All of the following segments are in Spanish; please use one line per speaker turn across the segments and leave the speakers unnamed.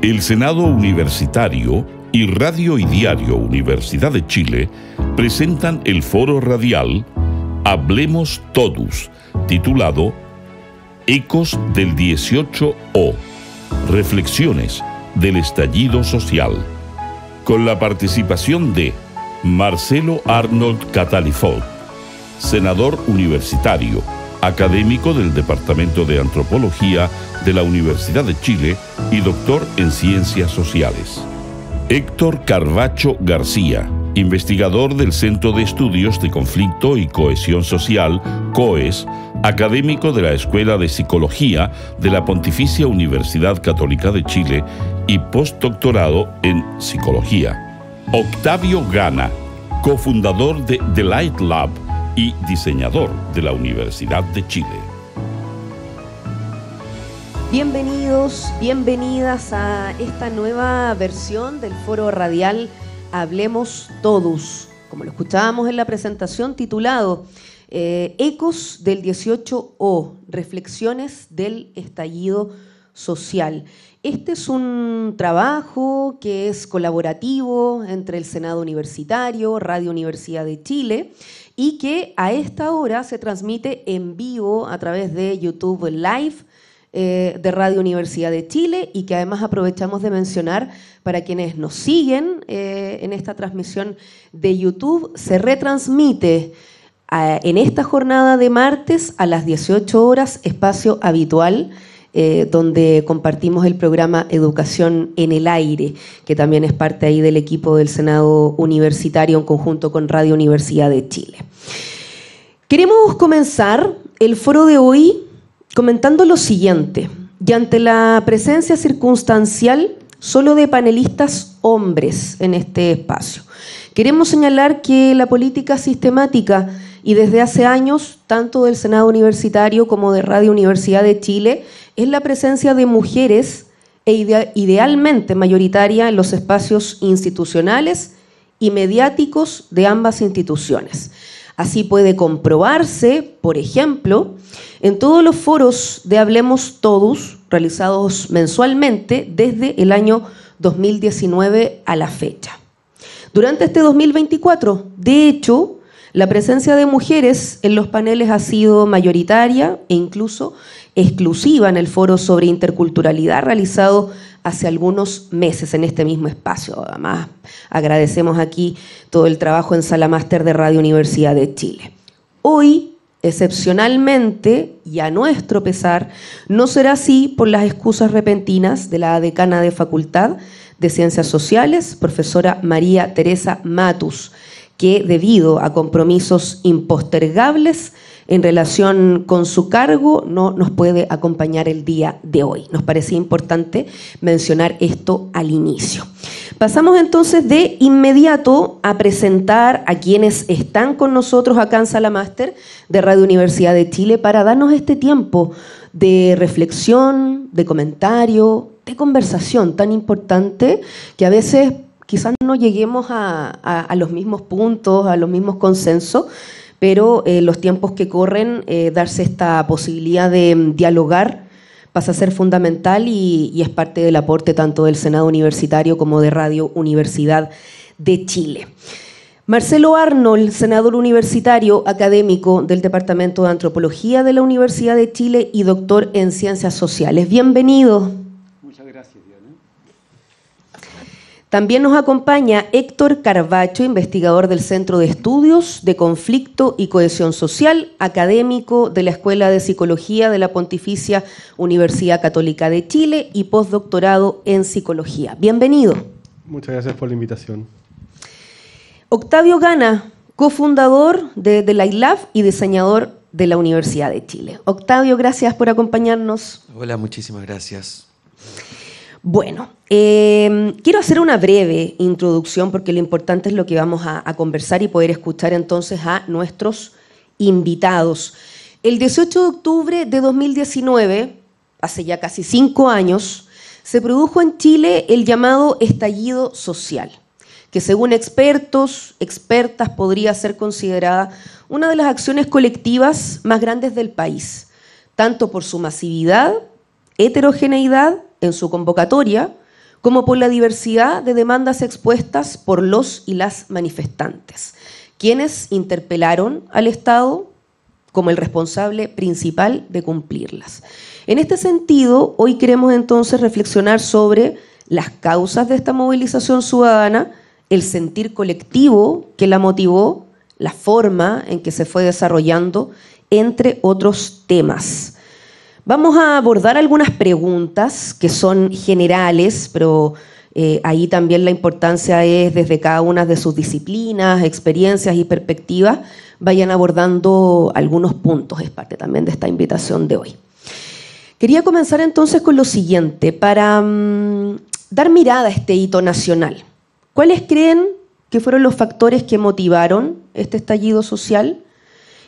El Senado Universitario y Radio y Diario Universidad de Chile presentan el foro radial Hablemos Todos, titulado Ecos del 18O, Reflexiones del Estallido Social, con la participación de Marcelo Arnold Catalifol, senador universitario, académico del Departamento de Antropología de la Universidad de Chile y doctor en Ciencias Sociales. Héctor Carvacho García, investigador del Centro de Estudios de Conflicto y Cohesión Social, COES, académico de la Escuela de Psicología de la Pontificia Universidad Católica de Chile y postdoctorado en Psicología. Octavio Gana, cofundador de The Light Lab y diseñador de la Universidad de Chile.
Bienvenidos, bienvenidas a esta nueva versión del foro radial Hablemos Todos, como lo escuchábamos en la presentación, titulado Ecos del 18O, Reflexiones del Estallido Social. Este es un trabajo que es colaborativo entre el Senado Universitario, Radio Universidad de Chile, y que a esta hora se transmite en vivo a través de YouTube Live de Radio Universidad de Chile, y que además aprovechamos de mencionar para quienes nos siguen en esta transmisión de YouTube, se retransmite en esta jornada de martes a las 18 horas, espacio habitual, donde compartimos el programa Educación en el Aire, que también es parte ahí del equipo del Senado Universitario en conjunto con Radio Universidad de Chile. Queremos comenzar el foro de hoy comentando lo siguiente, y ante la presencia circunstancial solo de panelistas hombres en este espacio, queremos señalar que la política sistemática y desde hace años, tanto del Senado Universitario como de Radio Universidad de Chile, es la presencia de mujeres idealmente mayoritaria en los espacios institucionales y mediáticos de ambas instituciones. Así puede comprobarse, por ejemplo, en todos los foros de Hablemos Todos, realizados mensualmente desde el año 2019 a la fecha. Durante este 2024, de hecho, la presencia de mujeres en los paneles ha sido mayoritaria e incluso exclusiva en el foro sobre interculturalidad realizado hace algunos meses en este mismo espacio. Además, agradecemos aquí todo el trabajo en Sala Máster de Radio Universidad de Chile. Hoy, excepcionalmente, y a nuestro pesar, no será así por las excusas repentinas de la decana de Facultad de Ciencias Sociales, profesora María Teresa Matus, que debido a compromisos impostergables en relación con su cargo no nos puede acompañar el día de hoy. Nos parecía importante mencionar esto al inicio. Pasamos entonces de inmediato a presentar a quienes están con nosotros acá en Sala Máster de Radio Universidad de Chile para darnos este tiempo de reflexión, de comentario, de conversación tan importante que a veces quizás no lleguemos a los mismos puntos, a los mismos consensos, pero los tiempos que corren, darse esta posibilidad de dialogar pasa a ser fundamental y es parte del aporte tanto del Senado Universitario como de Radio Universidad de Chile. Marcelo Arnold, senador universitario, académico del Departamento de Antropología de la Universidad de Chile y doctor en Ciencias Sociales. Bienvenido.
Muchas gracias, Diana.
También nos acompaña Héctor Carvacho, investigador del Centro de Estudios de Conflicto y Cohesión Social, académico de la Escuela de Psicología de la Pontificia Universidad Católica de Chile y postdoctorado en Psicología. Bienvenido.
Muchas gracias por la invitación.
Octavio Gana, cofundador de The Light Lab y diseñador de la Universidad de Chile. Octavio, gracias por acompañarnos.
Hola, muchísimas gracias.
Bueno, quiero hacer una breve introducción porque lo importante es lo que vamos a conversar y poder escuchar entonces a nuestros invitados. El 18 de octubre de 2019, hace ya casi 5 años, se produjo en Chile el llamado estallido social, que según expertos, expertas, podría ser considerada una de las acciones colectivas más grandes del país, tanto por su masividad, heterogeneidad en su convocatoria, como por la diversidad de demandas expuestas por los y las manifestantes, quienes interpelaron al Estado como el responsable principal de cumplirlas. En este sentido, hoy queremos entonces reflexionar sobre las causas de esta movilización ciudadana, el sentir colectivo que la motivó, la forma en que se fue desarrollando, entre otros temas. Vamos a abordar algunas preguntas que son generales, pero ahí también la importancia es desde cada una de sus disciplinas, experiencias y perspectivas, vayan abordando algunos puntos, es parte también de esta invitación de hoy. Quería comenzar entonces con lo siguiente, para dar mirada a este hito nacional. ¿Cuáles creen que fueron los factores que motivaron este estallido social?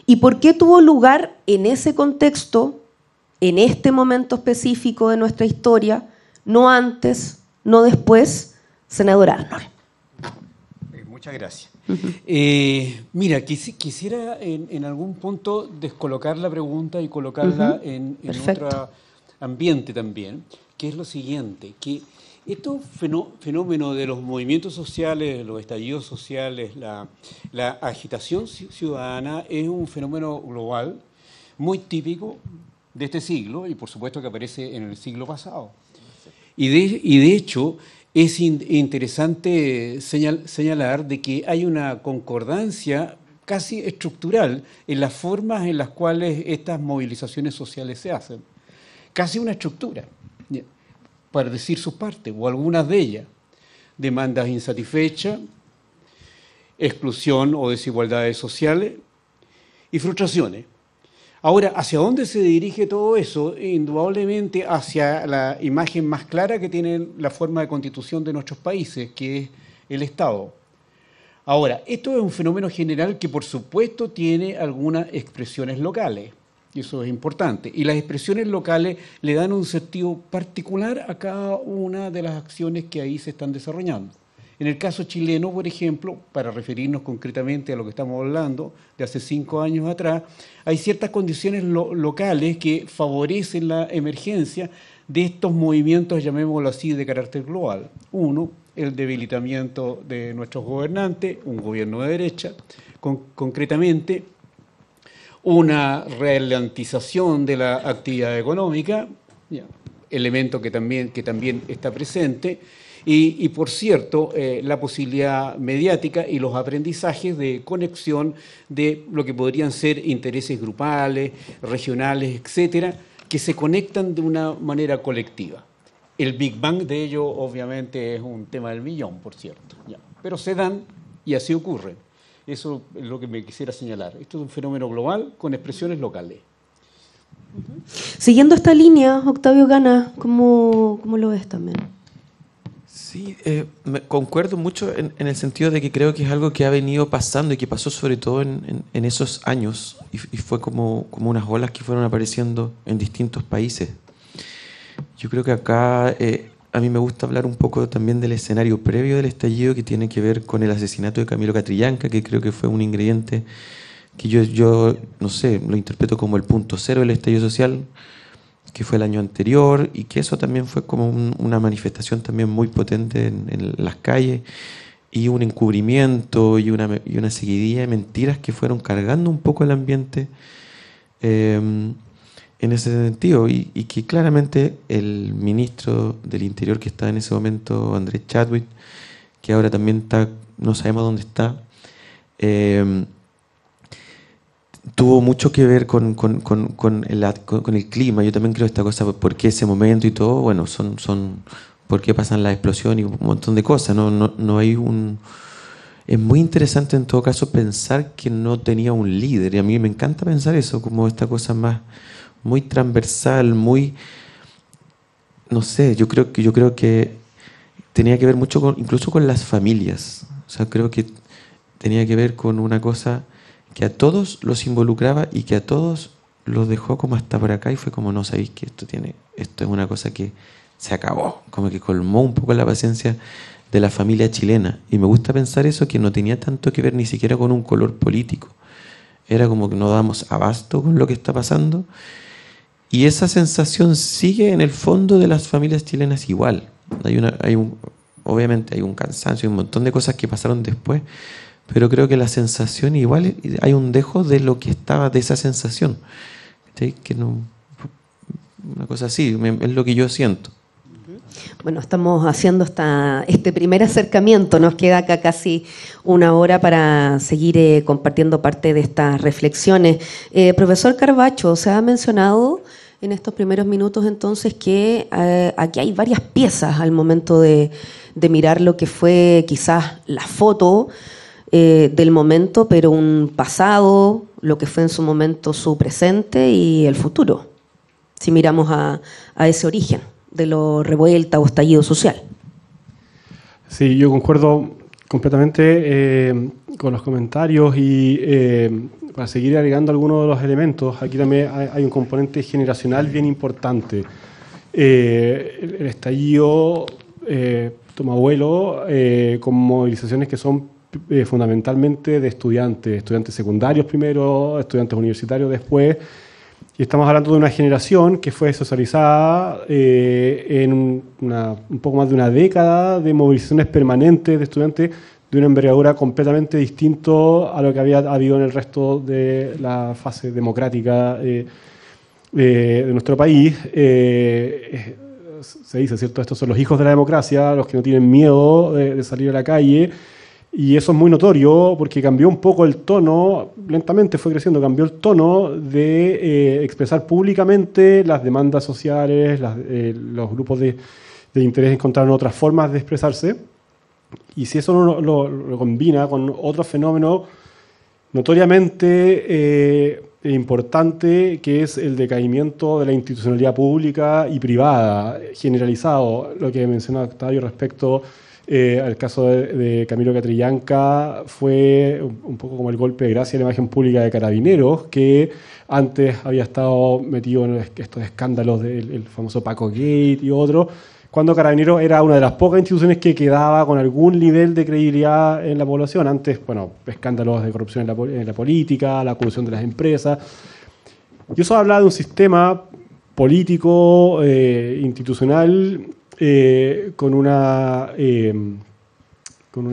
¿Y por qué tuvo lugar en ese contexto, en este momento específico de nuestra historia, no antes, no después? Senador Arnold.
Muchas gracias. Mira, quisiera en algún punto descolocar la pregunta y colocarla en otro ambiente también, que es lo siguiente, que estos fenómenos de los movimientos sociales, los estallidos sociales, la agitación ciudadana es un fenómeno global muy típico de este siglo y por supuesto que aparece en el siglo pasado. Y de hecho es interesante señalar de que hay una concordancia casi estructural en las formas en las cuales estas movilizaciones sociales se hacen. Casi una estructura, para decir sus partes, o algunas de ellas. Demandas insatisfechas, exclusión o desigualdades sociales y frustraciones. Ahora, ¿hacia dónde se dirige todo eso? Indudablemente hacia la imagen más clara que tiene la forma de constitución de nuestros países, que es el Estado. Ahora, esto es un fenómeno general que por supuesto tiene algunas expresiones locales, y eso es importante. Y las expresiones locales le dan un sentido particular a cada una de las acciones que ahí se están desarrollando. En el caso chileno, por ejemplo, para referirnos concretamente a lo que estamos hablando de hace 5 años atrás, hay ciertas condiciones locales que favorecen la emergencia de estos movimientos, llamémoslo así, de carácter global. Uno, el debilitamiento de nuestros gobernantes, un gobierno de derecha, concretamente una ralentización de la actividad económica, elemento que también está presente, y por cierto, la posibilidad mediática y los aprendizajes de conexión de lo que podrían ser intereses grupales, regionales, etcétera, que se conectan de una manera colectiva. El Big Bang de ello obviamente es un tema del millón, por cierto, pero se dan y así ocurre. Eso es lo que me quisiera señalar. Esto es un fenómeno global con expresiones locales.
Siguiendo esta línea, Octavio Gana, ¿cómo lo ves también?
Sí, concuerdo mucho en el sentido de que creo que es algo que ha venido pasando y que pasó sobre todo en esos años y fue como unas olas que fueron apareciendo en distintos países. Yo creo que acá a mí me gusta hablar un poco también del escenario previo del estallido que tiene que ver con el asesinato de Camilo Catrillanca, que creo que fue un ingrediente que yo no sé, lo interpreto como el punto cero del estallido social, que fue el año anterior, y que eso también fue como una manifestación también muy potente en las calles, y un encubrimiento y una seguidilla de mentiras que fueron cargando un poco el ambiente en ese sentido, y que claramente el ministro del Interior que estaba en ese momento, Andrés Chadwick, que ahora también está, no sabemos dónde está, tuvo mucho que ver con el clima. Yo también creo esta cosa, por qué ese momento y todo, bueno, son por qué pasan las explosiones y un montón de cosas. No hay un... Es muy interesante en todo caso pensar que no tenía un líder, y a mí me encanta pensar eso, como esta cosa más muy transversal, muy... No sé, yo creo que tenía que ver mucho incluso con las familias. O sea, creo que tenía que ver con una cosa que a todos los involucraba y que a todos los dejó como hasta por acá, y fue como, no, sabéis que esto es una cosa que se acabó, como que colmó un poco la paciencia de la familia chilena. Y me gusta pensar eso, que no tenía tanto que ver ni siquiera con un color político. Era como que no damos abasto con lo que está pasando, Y esa sensación sigue en el fondo de las familias chilenas igual. Obviamente hay un cansancio, hay un montón de cosas que pasaron después, pero creo que la sensación igual, hay un dejo de lo que estaba, de esa sensación. ¿Sí? Que no, una cosa así, es lo que yo siento.
Bueno, estamos haciendo este primer acercamiento. Nos queda acá casi una hora para seguir compartiendo parte de estas reflexiones. Profesor Carvacho, se ha mencionado en estos primeros minutos entonces que aquí hay varias piezas al momento de mirar lo que fue quizás la foto del momento, pero un pasado, lo que fue en su momento su presente y el futuro, si miramos a ese origen de lo revuelta o estallido social.
Sí, yo concuerdo completamente con los comentarios y para seguir agregando algunos de los elementos, aquí también hay un componente generacional bien importante. El estallido toma vuelo con movilizaciones que son fundamentalmente de estudiantes secundarios primero, estudiantes universitarios después. Y estamos hablando de una generación que fue socializada en un poco más de una década de movilizaciones permanentes de estudiantes de una envergadura completamente distinta a lo que había habido en el resto de la fase democrática de nuestro país. Se dice, ¿cierto? Estos son los hijos de la democracia, los que no tienen miedo de salir a la calle. Y eso es muy notorio porque cambió un poco el tono, lentamente fue creciendo, cambió el tono de expresar públicamente las demandas sociales, los grupos de interés encontraron otras formas de expresarse. Y si eso lo combina con otro fenómeno notoriamente importante, que es el decaimiento de la institucionalidad pública y privada, generalizado, lo que mencionaba Octavio respecto al caso de Camilo Catrillanca, fue un poco como el golpe de gracia en la imagen pública de Carabineros, que antes había estado metido en estos escándalos del famoso Paco Gate y otros, cuando Carabineros era una de las pocas instituciones que quedaba con algún nivel de credibilidad en la población. Antes, bueno, escándalos de corrupción en la política, la corrupción de las empresas. Y eso habla de un sistema político, institucional, con una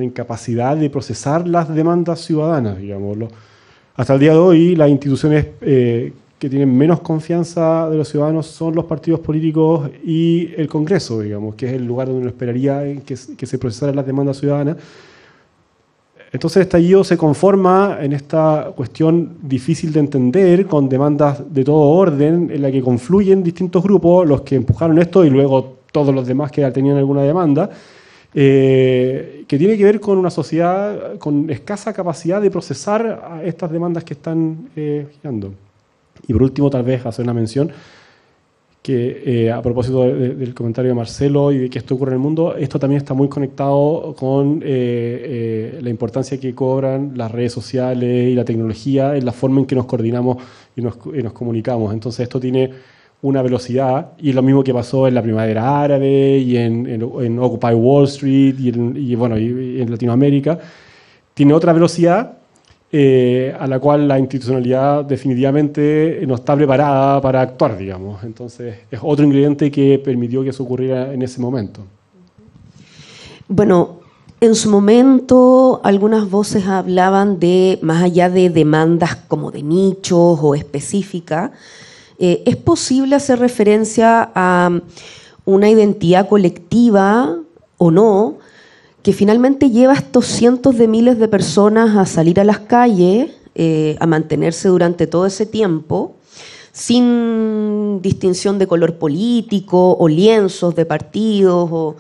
incapacidad de procesar las demandas ciudadanas, digámoslo. Hasta el día de hoy, las instituciones que tienen menos confianza de los ciudadanos son los partidos políticos y el Congreso, digamos, que es el lugar donde uno esperaría que se procesaran las demandas ciudadanas. Entonces el estallido se conforma en esta cuestión difícil de entender, con demandas de todo orden, en la que confluyen distintos grupos, los que empujaron esto y luego todos los demás que tenían alguna demanda, que tiene que ver con una sociedad con escasa capacidad de procesar estas demandas que están girando. Y por último, tal vez hacer una mención que a propósito del comentario de Marcelo y de que esto ocurre en el mundo, esto también está muy conectado con la importancia que cobran las redes sociales y la tecnología en la forma en que nos coordinamos y nos comunicamos. Entonces esto tiene una velocidad, y es lo mismo que pasó en la primavera árabe y en Occupy Wall Street y en Latinoamérica. Tiene otra velocidad a la cual la institucionalidad definitivamente no está preparada para actuar, digamos. Entonces es otro ingrediente que permitió que eso ocurriera en ese momento.
Bueno, en su momento algunas voces hablaban de, más allá de demandas como de nichos o específicas, ¿es posible hacer referencia a una identidad colectiva o no, que finalmente lleva a estos cientos de miles de personas a salir a las calles, a mantenerse durante todo ese tiempo, sin distinción de color político o lienzos de partidos, o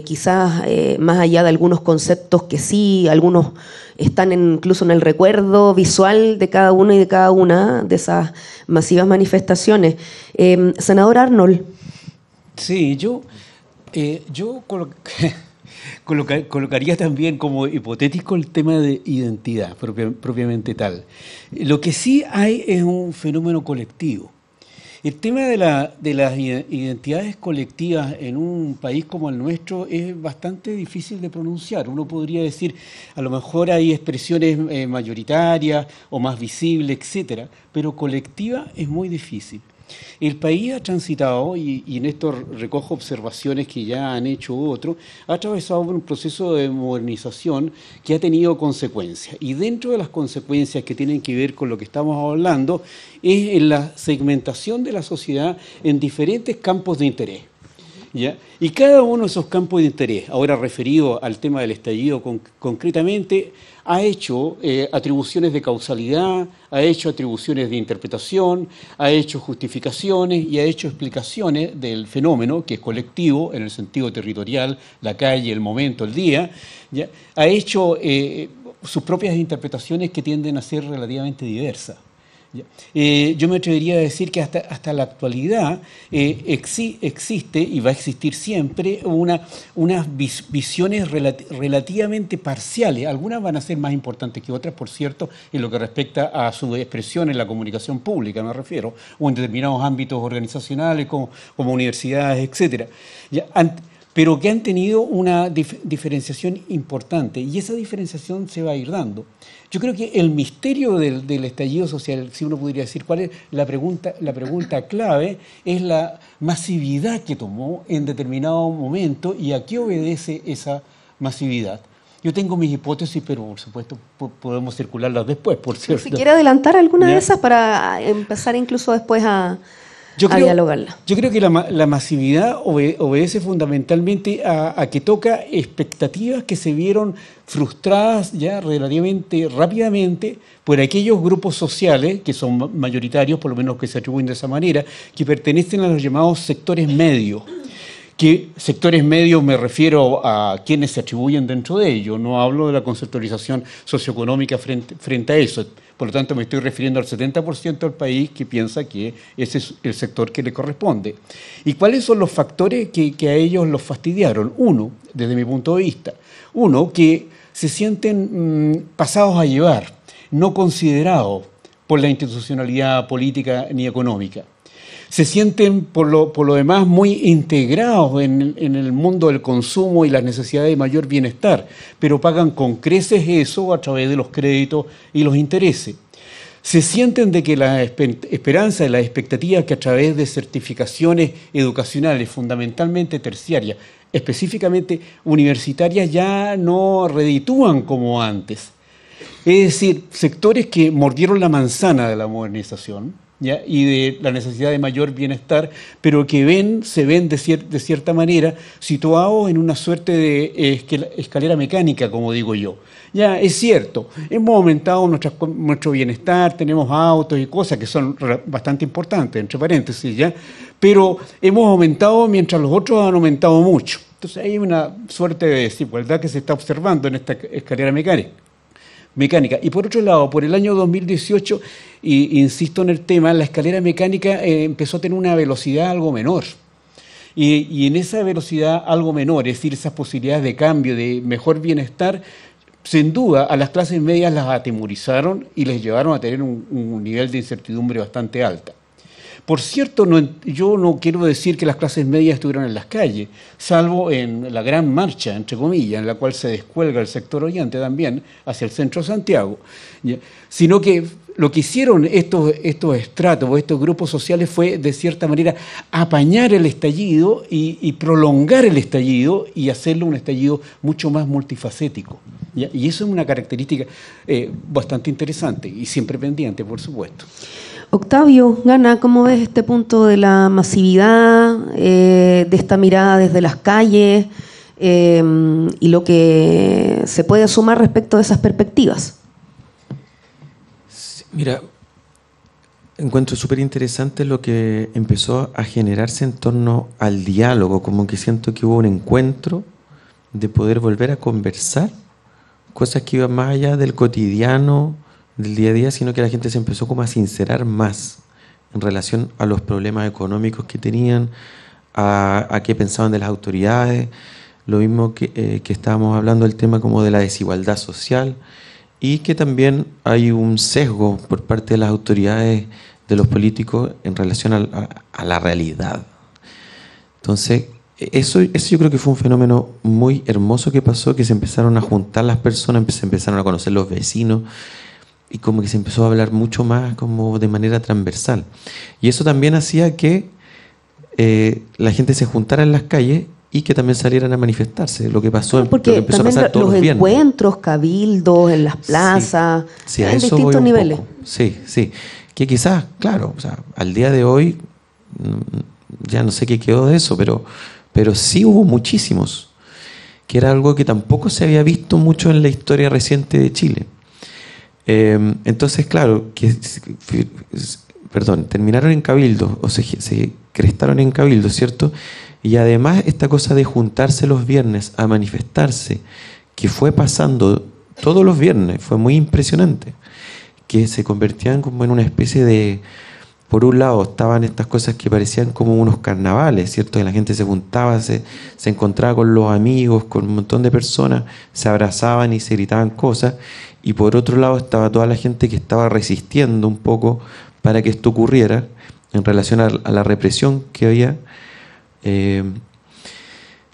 quizás más allá de algunos conceptos que sí, algunos están incluso en el recuerdo visual de cada uno y de cada una de esas masivas manifestaciones? Senador Arnold.
Sí, yo colocaría también como hipotético el tema de identidad propiamente tal. Lo que sí hay es un fenómeno colectivo. El tema de las identidades colectivas en un país como el nuestro es bastante difícil de pronunciar. Uno podría decir, a lo mejor hay expresiones mayoritarias o más visibles, etcétera, pero colectiva es muy difícil. El país ha transitado, y en esto recojo observaciones que ya han hecho otros, ha atravesado por un proceso de modernización que ha tenido consecuencias. Y dentro de las consecuencias que tienen que ver con lo que estamos hablando, es en la segmentación de la sociedad en diferentes campos de interés. ¿Ya? Y cada uno de esos campos de interés, ahora referido al tema del estallido concretamente, ha hecho atribuciones de causalidad, ha hecho atribuciones de interpretación, ha hecho justificaciones y ha hecho explicaciones del fenómeno, que es colectivo en el sentido territorial, la calle, el momento, el día, ¿ya? Ha hecho sus propias interpretaciones que tienden a ser relativamente diversas. Yo me atrevería a decir que hasta la actualidad existe y va a existir siempre unas visiones relativamente parciales. Algunas van a ser más importantes que otras, por cierto, en lo que respecta a su expresión en la comunicación pública, me refiero, o en determinados ámbitos organizacionales como universidades, etcétera. Pero que han tenido una diferenciación importante, y esa diferenciación se va a ir dando. Yo creo que el misterio del estallido social, si uno podría decir cuál es la pregunta clave, es la masividad que tomó en determinado momento y a qué obedece esa masividad. Yo tengo mis hipótesis, pero por supuesto podemos circularlas después, por cierto.
Si quiere adelantar alguna de esas para empezar incluso después a dialogarla.
Yo creo que la masividad obedece fundamentalmente a que toca expectativas que se vieron frustradas ya relativamente rápidamente por aquellos grupos sociales, que son mayoritarios, por lo menos que se atribuyen de esa manera, que pertenecen a los llamados sectores medios. Que sectores medios me refiero a quienes se atribuyen dentro de ellos, no hablo de la conceptualización socioeconómica frente a eso. Por lo tanto, me estoy refiriendo al 70% del país que piensa que ese es el sector que le corresponde. ¿Y cuáles son los factores que a ellos los fastidiaron? Uno, desde mi punto de vista, que se sienten pasados a llevar, no considerados por la institucionalidad política ni económica. Se sienten, por lo demás, muy integrados en el mundo del consumo y las necesidades de mayor bienestar, pero pagan con creces eso a través de los créditos y los intereses. Se sienten de que la esperanza y las expectativas que a través de certificaciones educacionales, fundamentalmente terciarias, específicamente universitarias, ya no reditúan como antes. Es decir, sectores que mordieron la manzana de la modernización, ¿ya? Y de la necesidad de mayor bienestar, pero que se ven de cierta manera situados en una suerte de escalera mecánica, como digo yo. Ya, es cierto, hemos aumentado nuestro bienestar, tenemos autos y cosas que son bastante importantes, entre paréntesis, ¿ya? Pero hemos aumentado mientras los otros han aumentado mucho. Entonces hay una suerte de desigualdad que se está observando en esta escalera mecánica. Y por otro lado, por el año 2018, y insisto en el tema, la escalera mecánica empezó a tener una velocidad algo menor. Y en esa velocidad algo menor, es decir, esas posibilidades de cambio, de mejor bienestar, sin duda a las clases medias las atemorizaron y les llevaron a tener un nivel de incertidumbre bastante alta. Por cierto, yo no quiero decir que las clases medias estuvieron en las calles, salvo en la gran marcha, entre comillas, en la cual se descuelga el sector oriente también, hacia el centro de Santiago, ¿ya? Sino que lo que hicieron estos estratos o estos grupos sociales fue, de cierta manera, apañar el estallido y prolongar el estallido y hacerlo un estallido mucho más multifacético, ¿ya? Y eso es una característica bastante interesante y siempre pendiente, por supuesto.
Octavio Gana, ¿cómo ves este punto de la masividad, de esta mirada desde las calles y lo que se puede sumar respecto de esas perspectivas?
Sí, mira, encuentro súper interesante lo que empezó a generarse en torno al diálogo, como que siento que hubo un encuentro de poder volver a conversar, cosas que iban más allá del cotidiano, del día a día, sino que la gente se empezó como a sincerar más en relación a los problemas económicos que tenían, a qué pensaban de las autoridades, lo mismo que estábamos hablando del tema como de la desigualdad social, y que también hay un sesgo por parte de las autoridades, de los políticos, en relación a la realidad. Entonces, eso yo creo que fue un fenómeno muy hermoso que pasó, que se empezaron a juntar las personas, se empezaron a conocer los vecinos, como que se empezó a hablar mucho más como de manera transversal. Y eso también hacía que la gente se juntara en las calles y que también salieran a manifestarse. Lo que pasó,
porque
lo que empezó a pasar todos
los
viernes.
encuentros, cabildos en las plazas,
sí, a
en
eso
distintos
voy un
niveles.
poco. Sí. Que quizás, claro, o sea, al día de hoy ya no sé qué quedó de eso, pero sí hubo muchísimos, que era algo que tampoco se había visto mucho en la historia reciente de Chile. Entonces, claro, terminaron en cabildo, o se crestaron en cabildo, ¿cierto? Y además esta cosa de juntarse los viernes a manifestarse, que fue pasando todos los viernes, fue muy impresionante, que se convertían como en una especie de... Por un lado estaban estas cosas que parecían como unos carnavales, ¿cierto? Que la gente se juntaba, se encontraba con los amigos, con un montón de personas, se abrazaban y se gritaban cosas. Y por otro lado estaba toda la gente que estaba resistiendo un poco para que esto ocurriera en relación a la represión que había.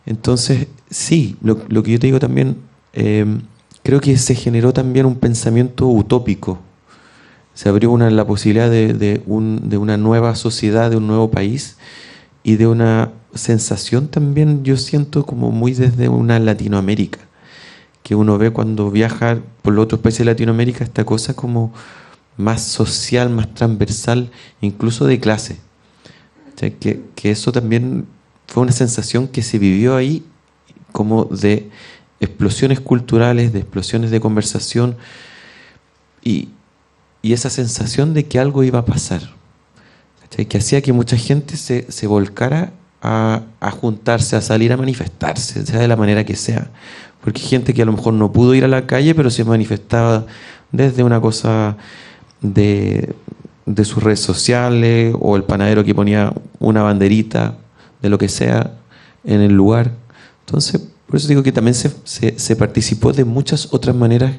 Entonces, sí, lo que yo te digo también, creo que se generó también un pensamiento utópico. Se abrió la posibilidad de una nueva sociedad, de un nuevo país y de una sensación también, yo siento como muy desde una Latinoamérica, que uno ve cuando viaja por los otros países de Latinoamérica, esta cosa como más social, más transversal, incluso de clase. O sea, que eso también fue una sensación que se vivió ahí como de explosiones culturales, de explosiones de conversación y esa sensación de que algo iba a pasar, ¿sí? Que hacía que mucha gente se volcara a juntarse, a salir a manifestarse, sea de la manera que sea. Porque hay gente que a lo mejor no pudo ir a la calle, pero se manifestaba desde una cosa de sus redes sociales, o el panadero que ponía una banderita de lo que sea en el lugar. Entonces, por eso digo que también se participó de muchas otras maneras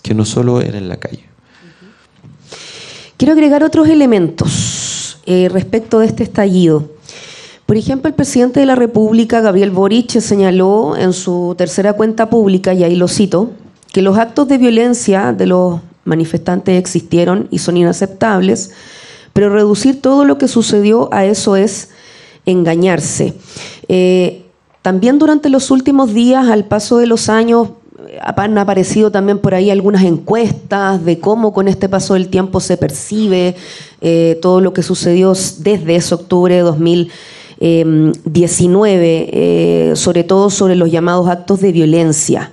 que no solo era en la calle.
Quiero agregar otros elementos respecto de este estallido. Por ejemplo, el presidente de la República, Gabriel Boric, señaló en su tercera cuenta pública, y ahí lo cito, que los actos de violencia de los manifestantes existieron y son inaceptables, pero reducir todo lo que sucedió a eso es engañarse. También durante los últimos días, al paso de los años, han aparecido también por ahí algunas encuestas de cómo con este paso del tiempo se percibe todo lo que sucedió desde ese octubre de 2019, sobre todo sobre los llamados actos de violencia.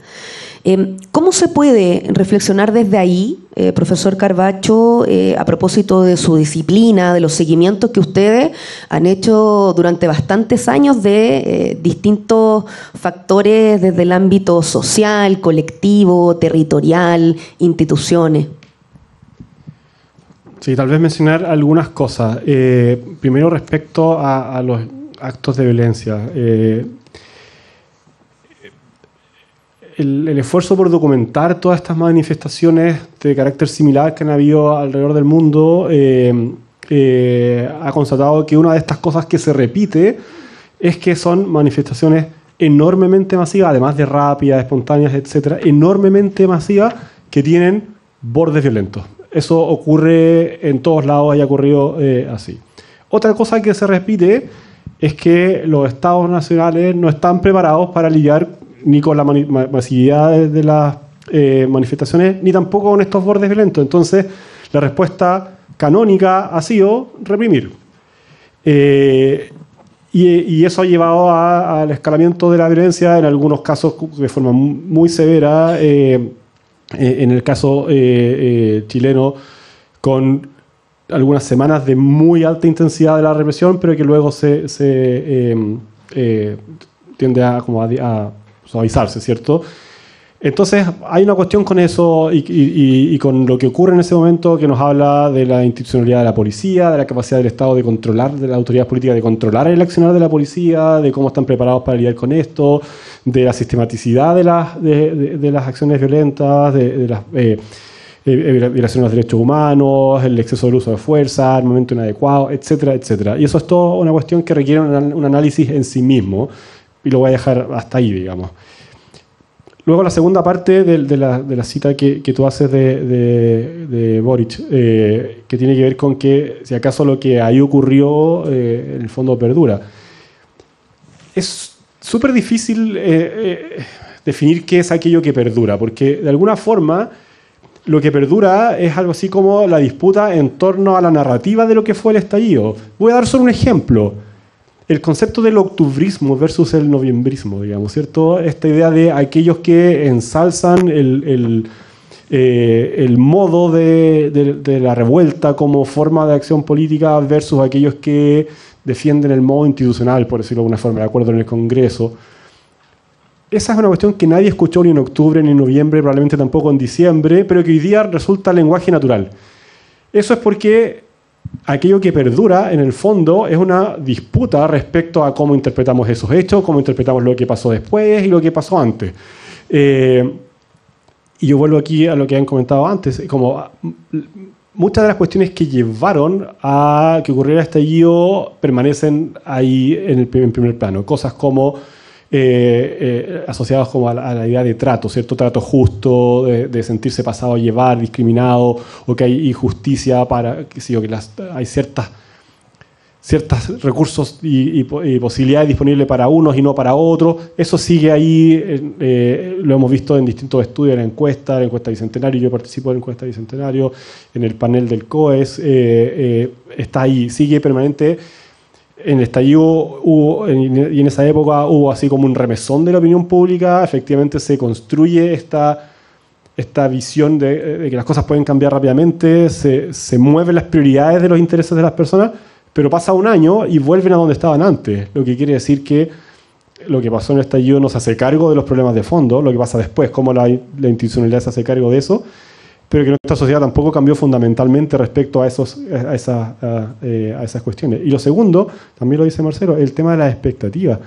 ¿Cómo se puede reflexionar desde ahí, profesor Carvacho, a propósito de su disciplina, de los seguimientos que ustedes han hecho durante bastantes años de distintos factores desde el ámbito social, colectivo, territorial, instituciones?
Sí, tal vez mencionar algunas cosas. Primero, respecto a los actos de violencia. El esfuerzo por documentar todas estas manifestaciones de carácter similar que han habido alrededor del mundo ha constatado que una de estas cosas que se repite es que son manifestaciones enormemente masivas, además de rápidas, espontáneas, etcétera, enormemente masivas que tienen bordes violentos. Eso ocurre en todos lados y ha ocurrido así. Otra cosa que se repite es que los estados nacionales no están preparados para lidiar ni con la masividad de las manifestaciones, ni tampoco con estos bordes violentos. Entonces, la respuesta canónica ha sido reprimir. Y eso ha llevado al escalamiento de la violencia, en algunos casos de forma muy severa, en el caso chileno, con algunas semanas de muy alta intensidad de la represión, pero que luego se tiende a suavizarse, ¿cierto? Entonces hay una cuestión con eso y con lo que ocurre en ese momento, que nos habla de la institucionalidad de la policía, de la capacidad del Estado de controlar, de la autoridad política de controlar el accionar de la policía, de cómo están preparados para lidiar con esto, de la sistematicidad de las acciones violentas, de las violación de los derechos humanos, el exceso del uso de fuerza, armamento inadecuado, etcétera, etcétera. Y eso es todo una cuestión que requiere un análisis en sí mismo, y lo voy a dejar hasta ahí, digamos. luego la segunda parte de la cita que tú haces de Boric, que tiene que ver con que si acaso lo que ahí ocurrió en el fondo perdura. Es súper difícil definir qué es aquello que perdura, porque de alguna forma lo que perdura es algo así como la disputa en torno a la narrativa de lo que fue el estallido. Voy a dar solo un ejemplo. El concepto del octubrismo versus el noviembrismo, digamos, ¿cierto? Esta idea de aquellos que ensalzan el modo de la revuelta como forma de acción política versus aquellos que defienden el modo institucional, por decirlo de alguna forma, de acuerdo en el Congreso. Esa es una cuestión que nadie escuchó ni en octubre, ni en noviembre, probablemente tampoco en diciembre, pero que hoy día resulta lenguaje natural. Eso es porque aquello que perdura, en el fondo, es una disputa respecto a cómo interpretamos esos hechos, cómo interpretamos lo que pasó después y lo que pasó antes. Y yo vuelvo aquí a lo que han comentado antes, como muchas de las cuestiones que llevaron a que ocurriera el estallido permanecen ahí en primer plano. Cosas como asociadas como a la idea de trato, ¿cierto? Trato justo, de sentirse pasado a llevar, discriminado, o que hay injusticia para, hay ciertos recursos y posibilidades disponibles para unos y no para otros. Eso sigue ahí, lo hemos visto en distintos estudios, en la encuesta Bicentenario, yo participo en la encuesta Bicentenario, en el panel del COES, está ahí, sigue permanente. En el estallido y en esa época hubo así como un remesón de la opinión pública, efectivamente se construye esta visión de que las cosas pueden cambiar rápidamente, se mueven las prioridades de los intereses de las personas, pero pasa un año y vuelven a donde estaban antes, lo que quiere decir que lo que pasó en el estallido no se hace cargo de los problemas de fondo, lo que pasa después, cómo la institucionalidad se hace cargo de eso, pero que nuestra sociedad tampoco cambió fundamentalmente respecto a esas cuestiones. Y lo segundo, también lo dice Marcelo, el tema de las expectativas.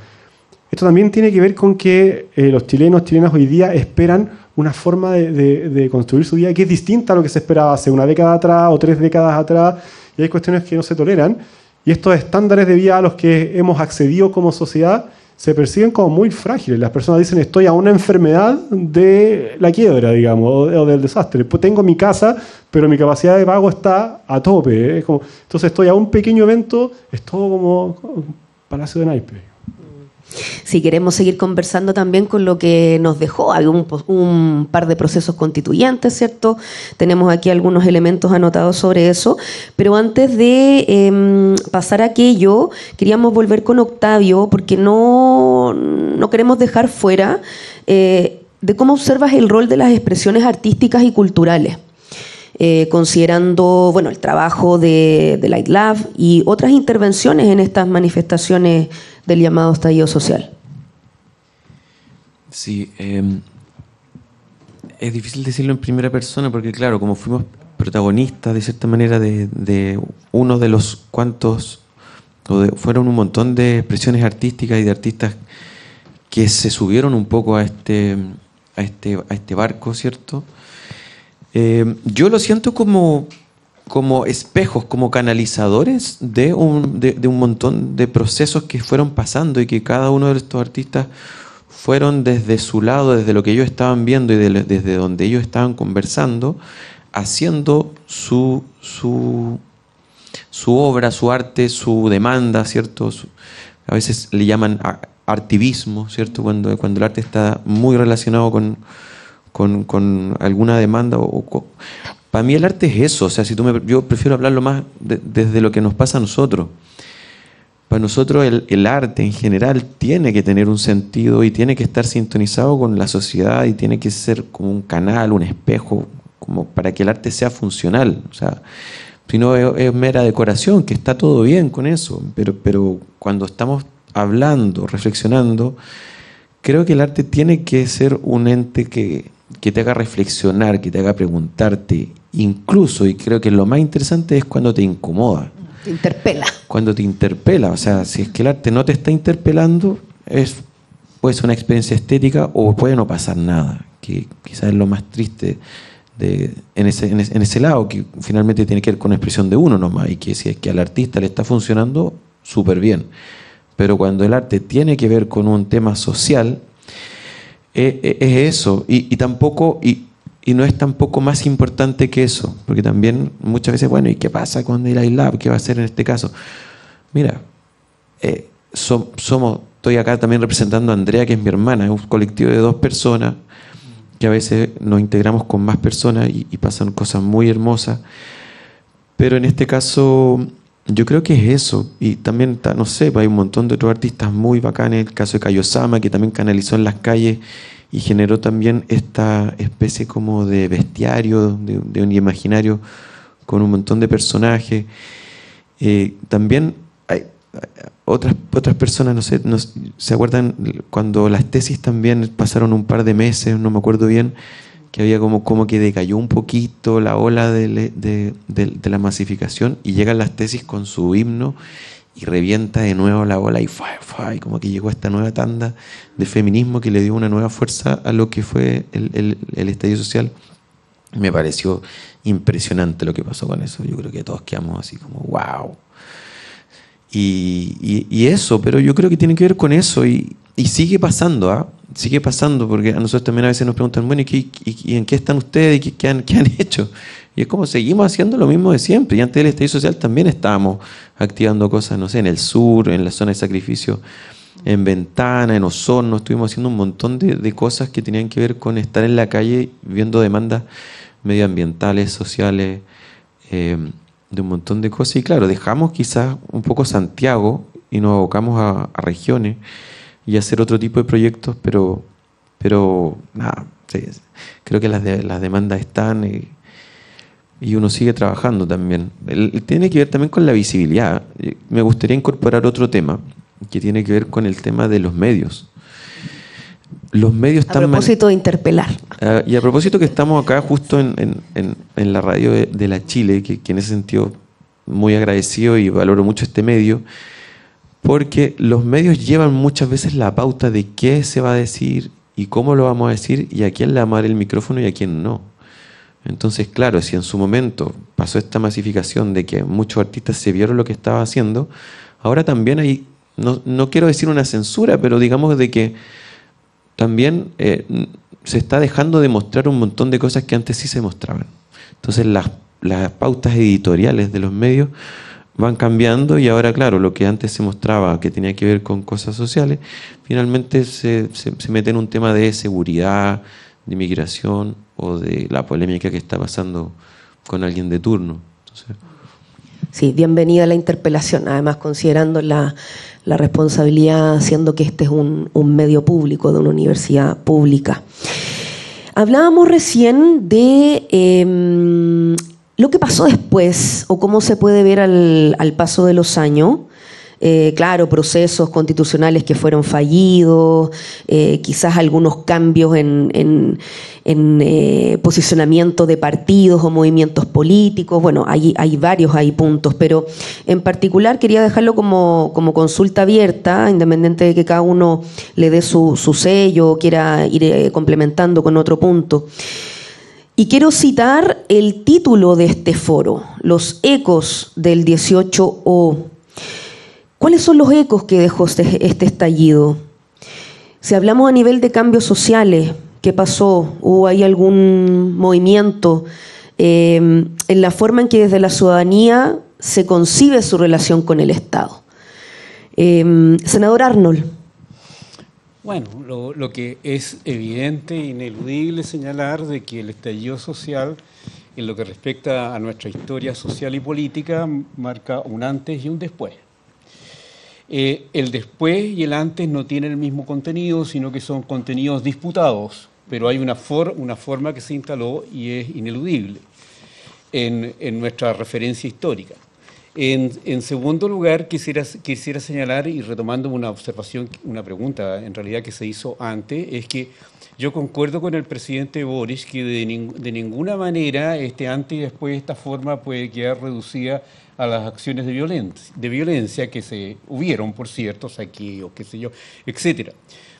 Esto también tiene que ver con que los chilenas hoy día esperan una forma de construir su vida que es distinta a lo que se esperaba hace una década atrás o 3 décadas atrás, y hay cuestiones que no se toleran, y estos estándares de vida a los que hemos accedido como sociedad se perciben como muy frágiles. Las personas dicen, estoy a una enfermedad de la quiebra, digamos, o del desastre. Pues tengo mi casa, pero mi capacidad de pago está a tope. Entonces estoy a un pequeño evento, es todo como un palacio de naipes.
Si queremos seguir conversando también con lo que nos dejó, hay un par de procesos constituyentes, ¿cierto? Tenemos aquí algunos elementos anotados sobre eso, pero antes de pasar a aquello, queríamos volver con Octavio, porque no queremos dejar fuera de cómo observas el rol de las expresiones artísticas y culturales. Considerando el trabajo de Light Lab y otras intervenciones en estas manifestaciones del llamado estallido social.
Sí, es difícil decirlo en primera persona porque, claro, como fuimos protagonistas de cierta manera de uno de los cuantos, fueron un montón de expresiones artísticas y de artistas que se subieron un poco a este barco, ¿cierto? Yo lo siento como espejos, como canalizadores de un montón de procesos que fueron pasando y que cada uno de estos artistas fueron desde su lado, desde lo que ellos estaban viendo y desde donde ellos estaban conversando, haciendo su obra, su arte, su demanda, ¿cierto? A veces le llaman artivismo, ¿cierto? Cuando el arte está muy relacionado con alguna demanda. Para mí el arte es eso, o sea, yo prefiero hablarlo más desde lo que nos pasa a nosotros. Para nosotros el arte en general tiene que tener un sentido y tiene que estar sintonizado con la sociedad y tiene que ser como un canal, un espejo, como para que el arte sea funcional. O sea, si no es mera decoración, que está todo bien con eso, pero cuando estamos hablando, reflexionando, creo que el arte tiene que ser un ente que te haga reflexionar, que te haga preguntarte, incluso, y creo que lo más interesante es cuando te incomoda.
Te interpela.
Cuando te interpela, o sea, si es que el arte no te está interpelando, puede ser una experiencia estética o puede no pasar nada, que quizás es lo más triste en ese lado, que finalmente tiene que ver con la expresión de uno nomás, y que si es que al artista le está funcionando, súper bien. Pero cuando el arte tiene que ver con un tema social, es eso, y tampoco, y no es tampoco más importante que eso, porque también muchas veces, bueno, ¿y qué pasa con el iLab? ¿Qué va a hacer en este caso? Mira, estoy acá también representando a Andrea, que es mi hermana, es un colectivo de 2 personas, que a veces nos integramos con más personas y pasan cosas muy hermosas, pero en este caso yo creo que es eso, y también, no sé, hay un montón de otros artistas muy bacanes, el caso de Kaiosama, que también canalizó en las calles y generó también esta especie como de bestiario, de un imaginario con un montón de personajes. También hay otras personas, no sé, ¿se acuerdan cuando las tesis también pasaron un par de meses, no me acuerdo bien, que había como que decayó un poquito la ola de la masificación, y llegan las tesis con su himno y revienta de nuevo la ola y como que llegó esta nueva tanda de feminismo que le dio una nueva fuerza a lo que fue el estallido social. Me pareció impresionante lo que pasó con eso. Yo creo que todos quedamos así como wow. Y eso, pero yo creo que tiene que ver con eso, y sigue pasando, sigue pasando, porque a nosotros también a veces nos preguntan, bueno, ¿y en qué están ustedes? ¿Y qué han hecho? Y es como seguimos haciendo lo mismo de siempre, y antes del estallido social también estábamos activando cosas, no sé, en el sur, en la zona de sacrificio, en Ventana, en Osorno, estuvimos haciendo un montón de cosas que tenían que ver con estar en la calle viendo demandas medioambientales, sociales, de un montón de cosas. Y claro, dejamos quizás un poco Santiago y nos abocamos a regiones y a hacer otro tipo de proyectos, pero nada, sí, creo que las demandas están, y uno sigue trabajando también. Tiene que ver también con la visibilidad. Me gustaría incorporar otro tema que tiene que ver con el tema de los medios. Los medios están...
A propósito de interpelar.
Y a propósito que estamos acá justo en la radio de la Chile, que en ese sentido muy agradecido y valoro mucho este medio, porque los medios llevan muchas veces la pauta de qué se va a decir y cómo lo vamos a decir y a quién le vamos a dar el micrófono y a quién no. Entonces, claro, si en su momento pasó esta masificación de que muchos artistas se vieron lo que estaba haciendo, ahora también hay, no quiero decir una censura, pero digamos de que también se está dejando de mostrar un montón de cosas que antes sí se mostraban. Entonces las pautas editoriales de los medios van cambiando, y ahora, claro, lo que antes se mostraba que tenía que ver con cosas sociales, finalmente se mete en un tema de seguridad, de migración o de la polémica que está pasando con alguien de turno. Entonces,
sí, bienvenida la interpelación, además considerando la responsabilidad, siendo que este es un medio público, de una universidad pública. Hablábamos recién de lo que pasó después, o cómo se puede ver al paso de los años. Claro, procesos constitucionales que fueron fallidos, quizás algunos cambios en posicionamiento de partidos o movimientos políticos. Bueno, hay varios puntos, pero en particular quería dejarlo como consulta abierta, independiente de que cada uno le dé su sello o quiera ir complementando con otro punto. Y quiero citar el título de este foro, Los ecos del 18O. ¿Cuáles son los ecos que dejó este estallido? Si hablamos a nivel de cambios sociales, ¿qué pasó? ¿Hubo ahí algún movimiento en la forma en que desde la ciudadanía se concibe su relación con el Estado? Senador Arnold.
Bueno, lo que es evidente e ineludible señalar de que el estallido social, en lo que respecta a nuestra historia social y política, marca un antes y un después. El después y el antes no tienen el mismo contenido, sino que son contenidos disputados, pero hay una forma que se instaló y es ineludible en nuestra referencia histórica. En segundo lugar, quisiera señalar, y retomando una observación, una pregunta en realidad que se hizo antes, es que yo concuerdo con el presidente Boric que de ninguna manera este antes y después esta forma puede quedar reducida a las acciones de violencia que se hubieron, por cierto, saqueos, qué sé yo, etcétera.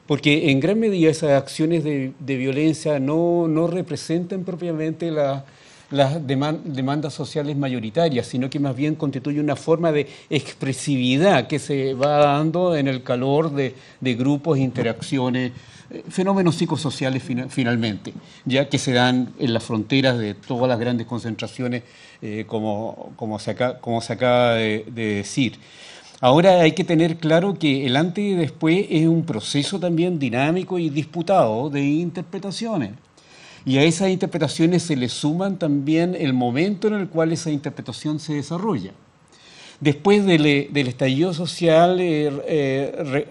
Porque en gran medida esas acciones de violencia no representan propiamente las demandas sociales mayoritarias, sino que más bien constituye una forma de expresividad que se va dando en el calor de grupos e interacciones fenómenos psicosociales finalmente, ya que se dan en las fronteras de todas las grandes concentraciones, como se acaba de decir. Ahora hay que tener claro que el antes y después es un proceso también dinámico y disputado de interpretaciones. Y a esas interpretaciones se le suman también el momento en el cual esa interpretación se desarrolla. Después del estallido social,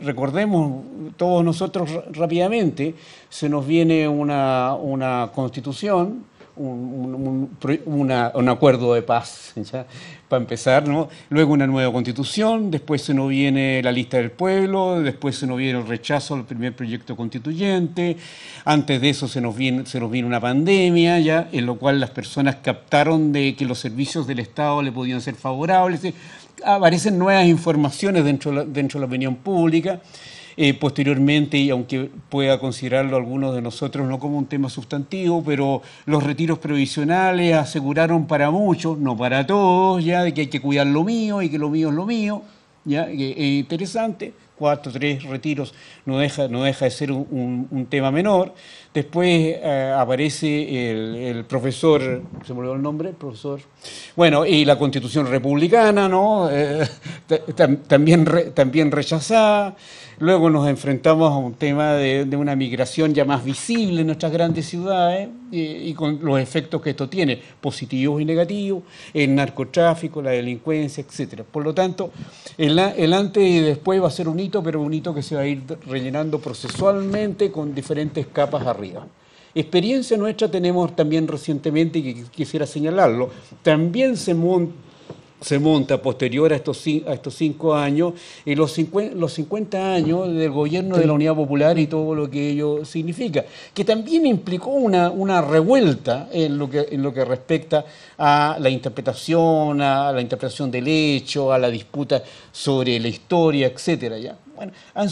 recordemos todos nosotros rápidamente, se nos viene una constitución, un acuerdo de paz, ¿ya? Para empezar, ¿no? Luego una nueva constitución, después se nos viene la lista del pueblo, después se nos viene el rechazo al primer proyecto constituyente, antes de eso se nos viene una pandemia, ¿ya? En lo cual las personas captaron de que los servicios del Estado le podían ser favorables, aparecen nuevas informaciones dentro de la opinión pública. Posteriormente, y aunque pueda considerarlo algunos de nosotros no como un tema sustantivo, pero los retiros provisionales aseguraron para muchos, no para todos, ya de que hay que cuidar lo mío y que lo mío es lo mío, ya que es interesante. 4, 3 retiros no deja de ser un tema menor. Después aparece el profesor, se me olvidó el nombre, el profesor. Bueno, y la Constitución republicana, ¿no? También rechazada. Luego nos enfrentamos a un tema de una migración ya más visible en nuestras grandes ciudades y con los efectos que esto tiene, positivos y negativos, el narcotráfico, la delincuencia, etcétera. Por lo tanto, el antes y después va a ser un hito, pero un hito que se va a ir rellenando procesualmente con diferentes capas arriba. Experiencia nuestra tenemos también recientemente, y que quisiera señalarlo, también se monta posterior a estos 5 años, y los 50 años del gobierno de la Unidad Popular y todo lo que ello significa, que también implicó una revuelta en lo que respecta a la interpretación del hecho, a la disputa sobre la historia, etcétera. ¿Ya? Bueno, han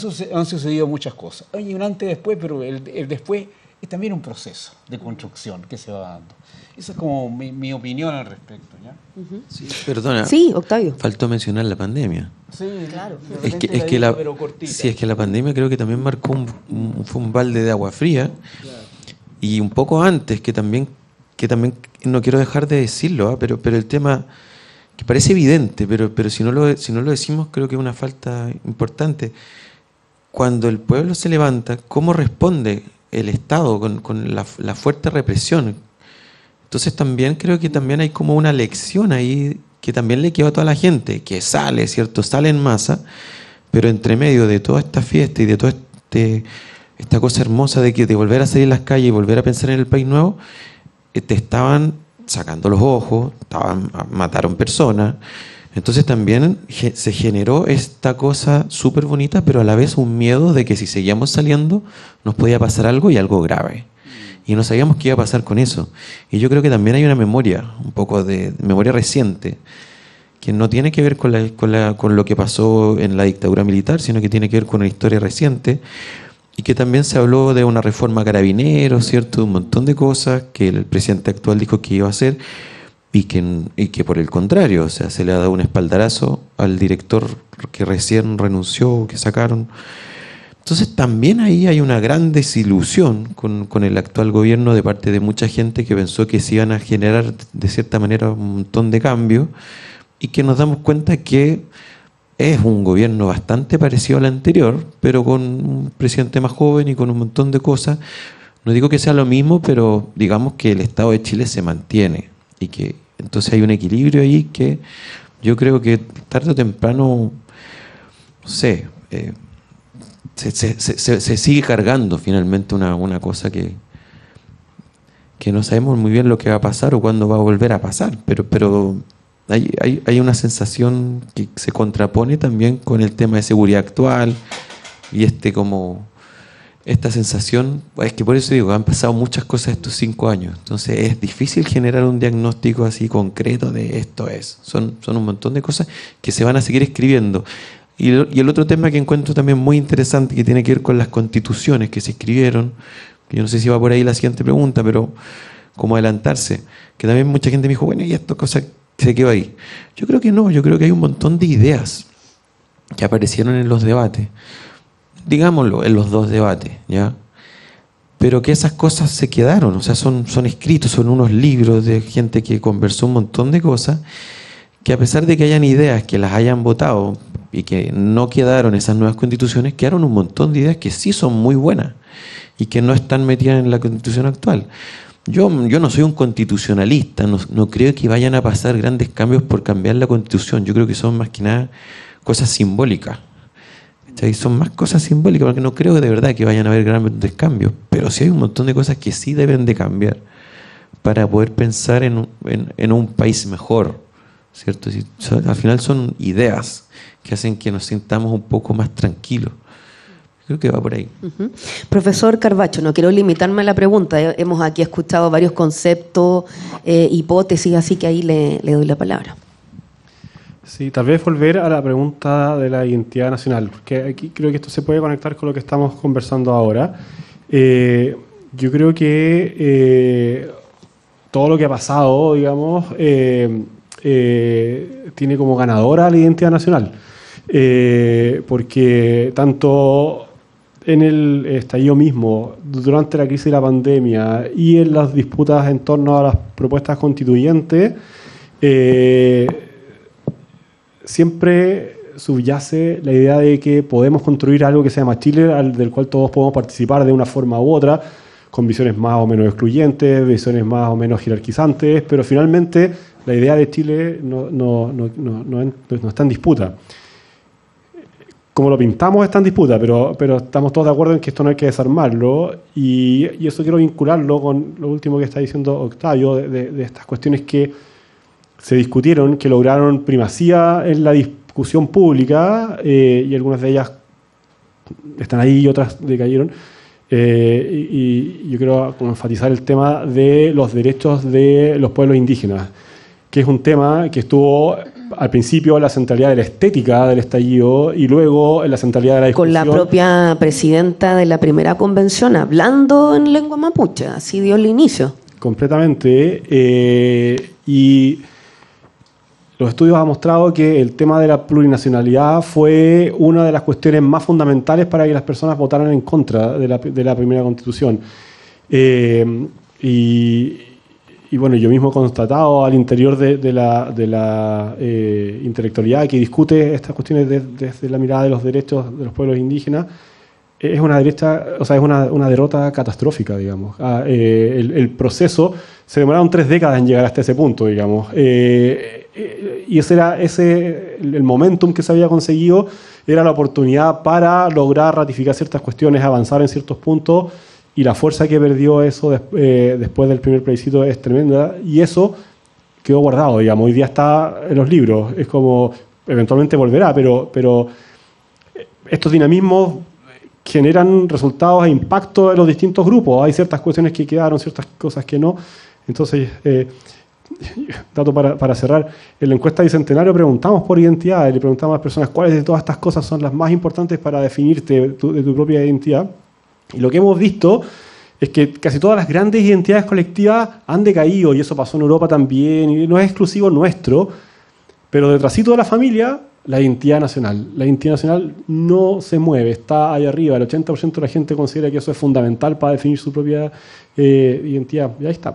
sucedido muchas cosas. Hay un antes y después, pero el después es también un proceso de construcción que se va dando. Esa es como mi opinión al respecto, ¿ya?
Uh-huh.
Sí, perdona.
Sí, Octavio.
Faltó mencionar la pandemia.
Sí, claro.
Es que la pandemia creo que también marcó fue un balde de agua fría. Claro. Y un poco antes, que también no quiero dejar de decirlo, pero el tema que parece evidente, pero si no lo decimos creo que es una falta importante. Cuando el pueblo se levanta, ¿cómo responde el Estado con la fuerte represión? Entonces también creo que también hay como una lección ahí que también le quedó a toda la gente, que sale, ¿cierto? Sale en masa, pero entre medio de toda esta fiesta y de toda esta cosa hermosa de volver a salir a las calles y volver a pensar en el país nuevo, te estaban sacando los ojos, mataron personas. Entonces también se generó esta cosa súper bonita, pero a la vez un miedo de que si seguíamos saliendo nos podía pasar algo y algo grave. Y no sabíamos qué iba a pasar con eso. Y yo creo que también hay una memoria, un poco de memoria reciente, que no tiene que ver con lo que pasó en la dictadura militar, sino que tiene que ver con una historia reciente, y que también se habló de una reforma carabinero, ¿cierto? De un montón de cosas que el presidente actual dijo que iba a hacer, y que por el contrario, o sea, se le ha dado un espaldarazo al director que recién renunció, que sacaron. Entonces también ahí hay una gran desilusión con el actual gobierno de parte de mucha gente que pensó que se iban a generar de cierta manera un montón de cambios, y que nos damos cuenta que es un gobierno bastante parecido al anterior, pero con un presidente más joven y con un montón de cosas. No digo que sea lo mismo, pero digamos que el Estado de Chile se mantiene, y que entonces hay un equilibrio ahí que yo creo que tarde o temprano, no sé, se sigue cargando finalmente una cosa que no sabemos muy bien lo que va a pasar o cuándo va a volver a pasar, pero hay una sensación que se contrapone también con el tema de seguridad actual y esta sensación. Es que por eso digo, han pasado muchas cosas estos 5 años, entonces es difícil generar un diagnóstico así concreto de esto son un montón de cosas que se van a seguir escribiendo. Y el otro tema que encuentro también muy interesante, que tiene que ver con las constituciones que se escribieron, que yo no sé si va por ahí la siguiente pregunta, pero como adelantarse, que también mucha gente me dijo, bueno, y esto cosa se quedó ahí. Yo creo que no, yo creo que hay un montón de ideas que aparecieron en los debates, digámoslo, en los 2 debates, ¿ya? pero que esas cosas se quedaron, o sea, son escritos, son unos libros de gente que conversó un montón de cosas, que a pesar de que hayan ideas que las hayan votado y que no quedaron esas nuevas constituciones, quedaron un montón de ideas que sí son muy buenas y que no están metidas en la constitución actual. Yo no soy un constitucionalista, no creo que vayan a pasar grandes cambios por cambiar la constitución, yo creo que son más que nada cosas simbólicas. Son más cosas simbólicas, porque no creo de verdad que vayan a haber grandes cambios, pero sí hay un montón de cosas que sí deben de cambiar para poder pensar en un país mejor, ¿cierto? Al final son ideas que hacen que nos sintamos un poco más tranquilos. Creo que va por ahí.
Profesor Carvacho, no quiero limitarme a la pregunta. Hemos aquí escuchado varios conceptos, hipótesis, así que ahí le doy la palabra.
Sí, tal vez volver a la pregunta de la identidad nacional, porque aquí creo que esto se puede conectar con lo que estamos conversando ahora. Yo creo que todo lo que ha pasado, digamos, tiene como ganadora la identidad nacional, porque tanto en el estallido mismo, durante la crisis de la pandemia y en las disputas en torno a las propuestas constituyentes, siempre subyace la idea de que podemos construir algo que se llama Chile, del cual todos podemos participar de una forma u otra, con visiones más o menos excluyentes, visiones más o menos jerarquizantes, pero finalmente la idea de Chile no está en disputa. Como lo pintamos está en disputa, pero estamos todos de acuerdo en que esto no hay que desarmarlo, y eso quiero vincularlo con lo último que está diciendo Octavio, de estas cuestiones que se discutieron, que lograron primacía en la discusión pública, y algunas de ellas están ahí y otras decayeron. Y yo quiero enfatizar el tema de los derechos de los pueblos indígenas, que es un tema que estuvo al principio en la centralidad de la estética del estallido y luego en la centralidad de la discusión.
Con la propia presidenta de la primera convención hablando en lengua mapuche, así dio el inicio.
Completamente. Y los estudios han mostrado que el tema de la plurinacionalidad fue una de las cuestiones más fundamentales para que las personas votaran en contra de la primera constitución. Y bueno, yo mismo he constatado al interior de la intelectualidad que discute estas cuestiones desde la mirada de los derechos de los pueblos indígenas, es una derrota catastrófica, digamos. El proceso se demoraron 3 décadas en llegar hasta ese punto, digamos. Y el momentum que se había conseguido era la oportunidad para lograr ratificar ciertas cuestiones, avanzar en ciertos puntos, y la fuerza que perdió eso después del primer plebiscito es tremenda, y eso quedó guardado, digamos. Hoy día está en los libros, es como eventualmente volverá, pero estos dinamismos generan resultados e impactos en los distintos grupos. Hay ciertas cuestiones que quedaron, ciertas cosas que no. Entonces, dato para cerrar, en la encuesta Bicentenario preguntamos por identidad, y le preguntamos a las personas cuáles de todas estas cosas son las más importantes para definirte de tu propia identidad. Y lo que hemos visto es que casi todas las grandes identidades colectivas han decaído, y eso pasó en Europa también, y no es exclusivo nuestro, pero detrásito de la familia, la identidad nacional. La identidad nacional no se mueve, está ahí arriba. El 80% de la gente considera que eso es fundamental para definir su propia identidad. Y ahí está.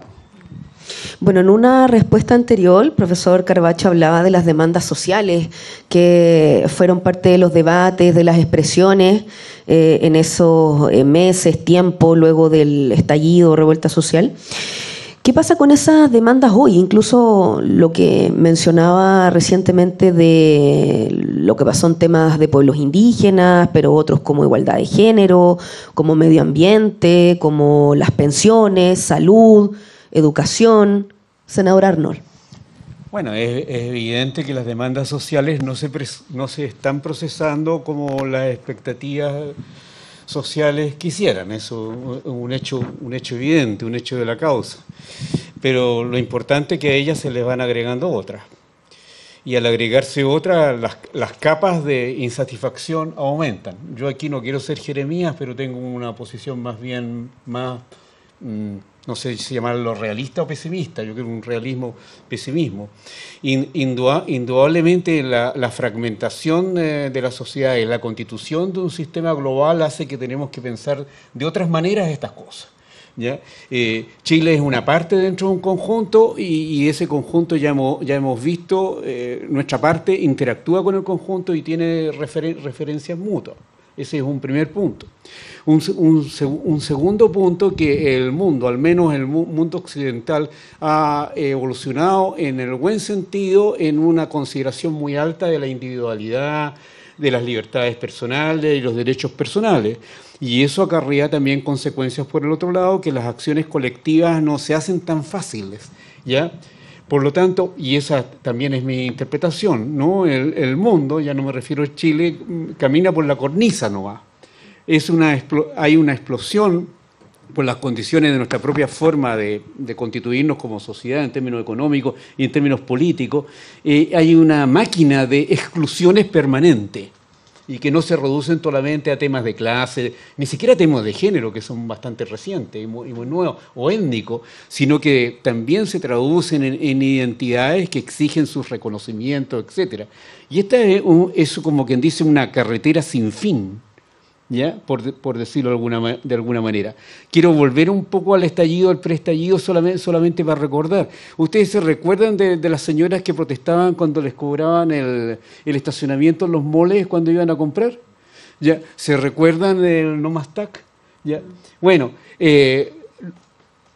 Bueno, en una respuesta anterior, el profesor Carvacho hablaba de las demandas sociales que fueron parte de los debates, de las expresiones en esos meses, tiempo, luego del estallido, revuelta social. ¿Qué pasa con esas demandas hoy? Incluso lo que mencionaba recientemente de lo que pasó en temas de pueblos indígenas, pero otros como igualdad de género, como medio ambiente, como las pensiones, salud, educación. Senador Arnold.
Bueno, es evidente que las demandas sociales no se están procesando como las expectativas sociales quisieran. Eso es un hecho evidente, un hecho de la causa. Pero lo importante es que a ellas se les van agregando otras. Y al agregarse otras, las capas de insatisfacción aumentan. Yo aquí no quiero ser Jeremías, pero tengo una posición más no sé si llamarlo realista o pesimista, yo creo un pesimismo. Indudablemente la fragmentación de la sociedad y la constitución de un sistema global hace que tenemos que pensar de otras maneras estas cosas. ¿ya? Chile es una parte dentro de un conjunto y ese conjunto ya hemos visto, nuestra parte interactúa con el conjunto y tiene referencias mutuas. Ese es un primer punto. Un segundo punto, que el mundo, al menos el mundo occidental, ha evolucionado en el buen sentido en una consideración muy alta de la individualidad, de las libertades personales y los derechos personales. Y eso acarrea también consecuencias por el otro lado, que las acciones colectivas no se hacen tan fáciles, ¿ya? Por lo tanto, y esa también es mi interpretación, ¿no? El mundo, ya no me refiero a Chile, camina por la cornisa, no va. Hay una explosión por las condiciones de nuestra propia forma de constituirnos como sociedad en términos económicos y en términos políticos. Hay una máquina de exclusiones permanente y que no se reducen solamente a temas de clase, ni siquiera a temas de género, que son bastante recientes y muy nuevos, o étnicos, sino que también se traducen en identidades que exigen sus reconocimientos, etc. Y esta es como quien dice una carretera sin fin, ¿ya? Por decirlo de alguna manera. Quiero volver un poco al estallido, al preestallido, solamente para recordar. ¿Ustedes se recuerdan de las señoras que protestaban cuando les cobraban el estacionamiento en los moles cuando iban a comprar? ¿Ya? ¿Se recuerdan del no más TAC? ¿Ya? Bueno,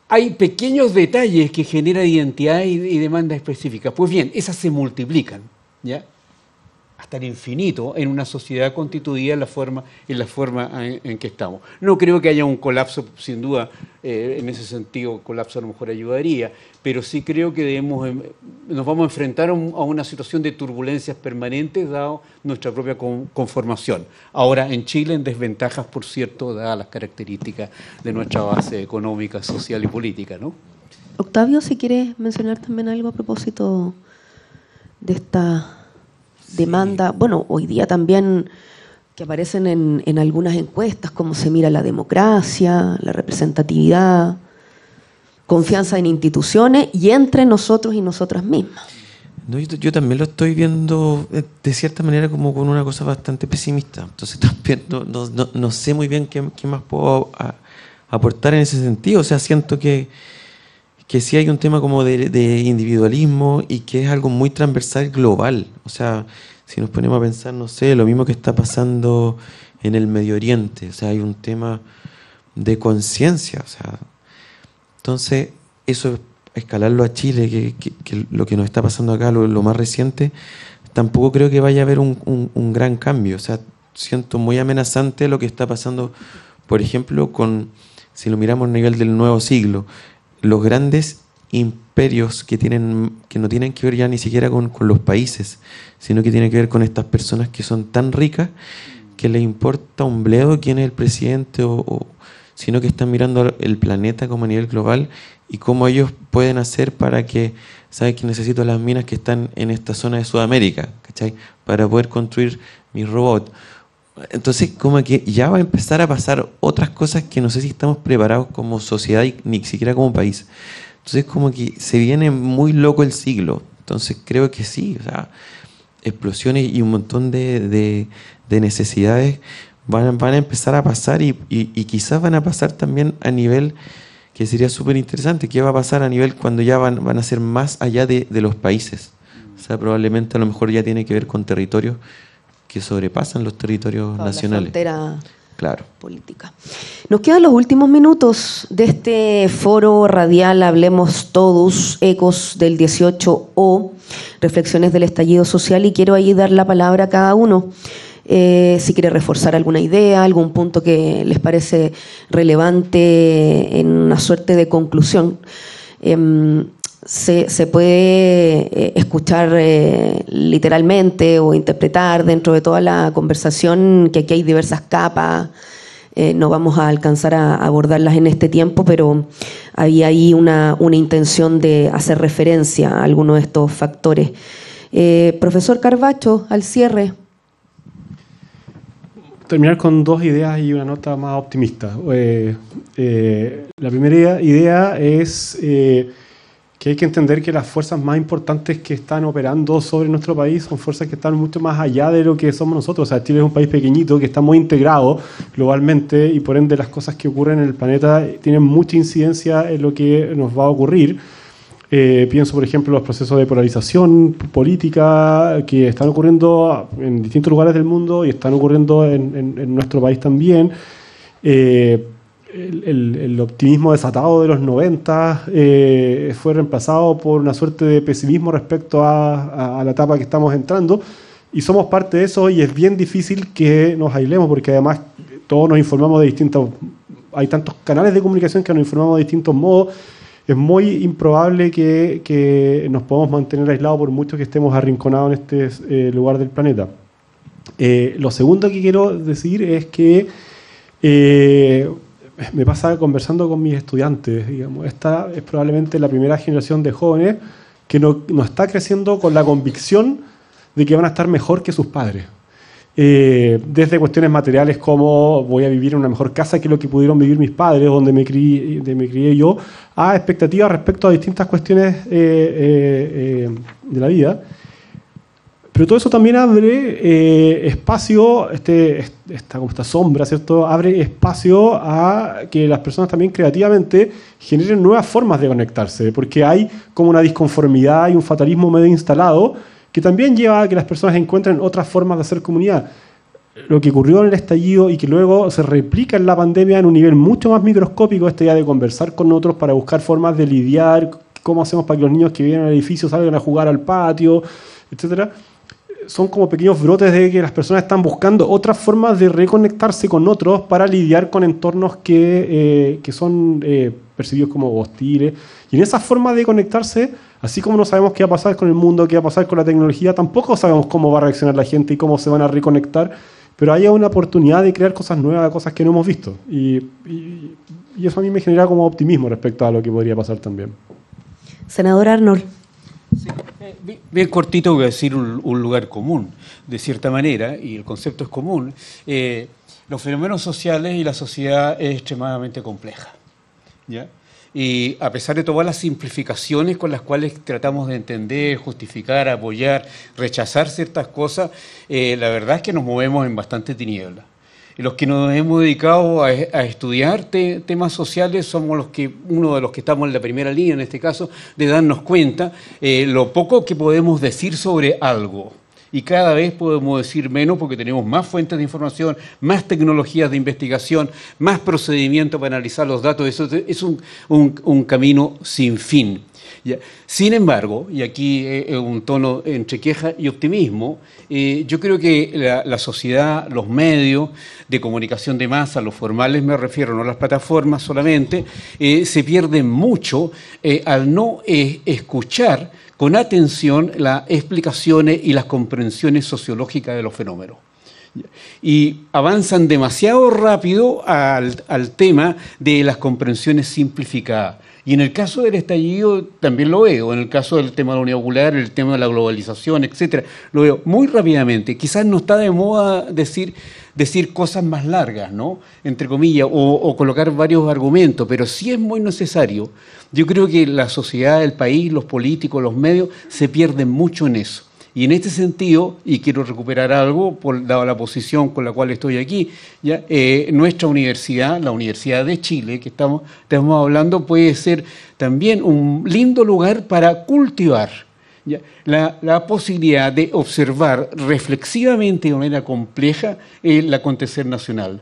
hay pequeños detalles que generan identidad y demanda específicas. Pues bien, esas se multiplican, ¿ya? Hasta el infinito en una sociedad constituida en la forma en que estamos. No creo que haya un colapso, sin duda, en ese sentido, colapso a lo mejor ayudaría, pero sí creo que nos vamos a enfrentar a una situación de turbulencias permanentes, dado nuestra propia conformación. Ahora, en Chile, en desventajas, por cierto, dadas las características de nuestra base económica, social y política, ¿no?
Octavio, si quieres mencionar también algo a propósito de esta demanda, bueno, hoy día también que aparecen en algunas encuestas, cómo se mira la democracia, la representatividad, confianza en instituciones y entre nosotros y nosotras mismas.
No, yo también lo estoy viendo de cierta manera como con una cosa bastante pesimista. Entonces también no sé muy bien qué más puedo aportar en ese sentido. O sea, siento que sí hay un tema como de individualismo y que es algo muy transversal global. O sea, si nos ponemos a pensar, no sé, lo mismo que está pasando en el Medio Oriente. O sea, hay un tema de conciencia. O sea, entonces, eso, escalarlo a Chile, que lo que nos está pasando acá, lo más reciente, tampoco creo que vaya a haber un gran cambio. O sea, siento muy amenazante lo que está pasando, por ejemplo, si lo miramos a nivel del nuevo siglo, los grandes imperios que no tienen que ver ya ni siquiera con los países, sino que tienen que ver con estas personas que son tan ricas que les importa un bledo quién es el presidente, sino que están mirando el planeta como a nivel global y cómo ellos pueden hacer para que, ¿sabes? Que necesito las minas que están en esta zona de Sudamérica, ¿cachai? Para poder construir mi robot. Entonces, como que ya va a empezar a pasar otras cosas que no sé si estamos preparados como sociedad y ni siquiera como país. Entonces, como que se viene muy loco el siglo. Entonces, creo que sí, o sea, explosiones y un montón de necesidades van a empezar a pasar y quizás van a pasar también a nivel que sería súper interesante. ¿Qué va a pasar a nivel cuando ya van a ser más allá de los países? O sea, probablemente a lo mejor ya tiene que ver con territorios que sobrepasan los territorios nacionales.
La frontera,
claro,
política. Nos quedan los últimos minutos de este foro radial Hablemos Todos, Ecos del 18O, Reflexiones del Estallido Social, y quiero ahí dar la palabra a cada uno. Si quiere reforzar alguna idea, algún punto que les parece relevante en una suerte de conclusión. Se puede escuchar literalmente o interpretar dentro de toda la conversación, que aquí hay diversas capas, no vamos a alcanzar a abordarlas en este tiempo, pero había ahí una intención de hacer referencia a algunos de estos factores. Profesor Carvacho, al cierre.
Terminar con dos ideas y una nota más optimista. La primera idea es que hay que entender que las fuerzas más importantes que están operando sobre nuestro país son fuerzas que están mucho más allá de lo que somos nosotros. O sea, Chile es un país pequeñito que está muy integrado globalmente y por ende las cosas que ocurren en el planeta tienen mucha incidencia en lo que nos va a ocurrir. Pienso, por ejemplo, en los procesos de polarización política que están ocurriendo en distintos lugares del mundo y están ocurriendo en nuestro país también. El optimismo desatado de los 90 fue reemplazado por una suerte de pesimismo respecto a la etapa que estamos entrando y somos parte de eso y es bien difícil que nos aislemos porque además todos nos informamos de distintos, hay tantos canales de comunicación que nos informamos de distintos modos, es muy improbable que nos podamos mantener aislados por mucho que estemos arrinconados en este lugar del planeta. Lo segundo que quiero decir es que me pasa conversando con mis estudiantes, digamos, esta es probablemente la primera generación de jóvenes que no está creciendo con la convicción de que van a estar mejor que sus padres. Desde cuestiones materiales como voy a vivir en una mejor casa que lo que pudieron vivir mis padres, donde me crié yo, a expectativas respecto a distintas cuestiones de la vida. Pero todo eso también abre espacio, esta sombra, ¿cierto? Abre espacio a que las personas también creativamente generen nuevas formas de conectarse, porque hay como una disconformidad y un fatalismo medio instalado que también lleva a que las personas encuentren otras formas de hacer comunidad. Lo que ocurrió en el estallido y que luego se replica en la pandemia en un nivel mucho más microscópico, esta idea de conversar con otros para buscar formas de lidiar, cómo hacemos para que los niños que viven al edificio salgan a jugar al patio, etcétera. Son como pequeños brotes de que las personas están buscando otras formas de reconectarse con otros para lidiar con entornos que son percibidos como hostiles. Y en esa forma de conectarse, así como no sabemos qué va a pasar con el mundo, qué va a pasar con la tecnología, tampoco sabemos cómo va a reaccionar la gente y cómo se van a reconectar, pero hay una oportunidad de crear cosas nuevas, cosas que no hemos visto. Y eso a mí me genera como optimismo respecto a lo que podría pasar también.
Senador Arnold.
Sí. Bien cortito voy a decir un lugar común, de cierta manera, y el concepto es común. Los fenómenos sociales y la sociedad es extremadamente compleja, ¿ya? Y a pesar de todas las simplificaciones con las cuales tratamos de entender, justificar, apoyar, rechazar ciertas cosas, la verdad es que nos movemos en bastante tiniebla. Y los que nos hemos dedicado a estudiar temas sociales somos uno de los que estamos en la primera línea, en este caso, de darnos cuenta lo poco que podemos decir sobre algo. Y cada vez podemos decir menos porque tenemos más fuentes de información, más tecnologías de investigación, más procedimientos para analizar los datos. Eso es un camino sin fin. Ya. Sin embargo, y aquí es un tono entre queja y optimismo, yo creo que la sociedad, los medios de comunicación de masa, los formales me refiero, no a las plataformas solamente, se pierden mucho al no escuchar con atención las explicaciones y las comprensiones sociológicas de los fenómenos. Y avanzan demasiado rápido al tema de las comprensiones simplificadas. Y en el caso del estallido también lo veo, en el caso del tema de la unidad popular, el tema de la globalización, etcétera, lo veo muy rápidamente. Quizás no está de moda decir cosas más largas, ¿no? Entre comillas, o colocar varios argumentos, pero sí es muy necesario. Yo creo que la sociedad, el país, los políticos, los medios, se pierden mucho en eso. Y en este sentido, y quiero recuperar algo, dado la posición con la cual estoy aquí, ¿ya? Nuestra universidad, la Universidad de Chile, que estamos hablando, puede ser también un lindo lugar para cultivar, ¿ya? La posibilidad de observar reflexivamente de manera compleja el acontecer nacional,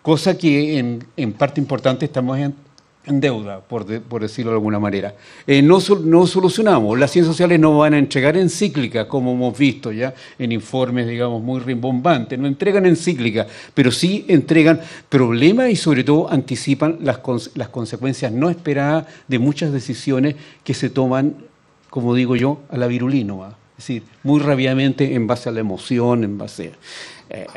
cosa que en parte importante estamos en deuda, por decirlo de alguna manera. No solucionamos. Las ciencias sociales no van a entregar encíclicas, como hemos visto ya en informes, digamos, muy rimbombantes. No entregan encíclicas, pero sí entregan problemas y sobre todo anticipan las consecuencias no esperadas de muchas decisiones que se toman, como digo yo, a la virulina. Es decir, muy rápidamente en base a la emoción, en base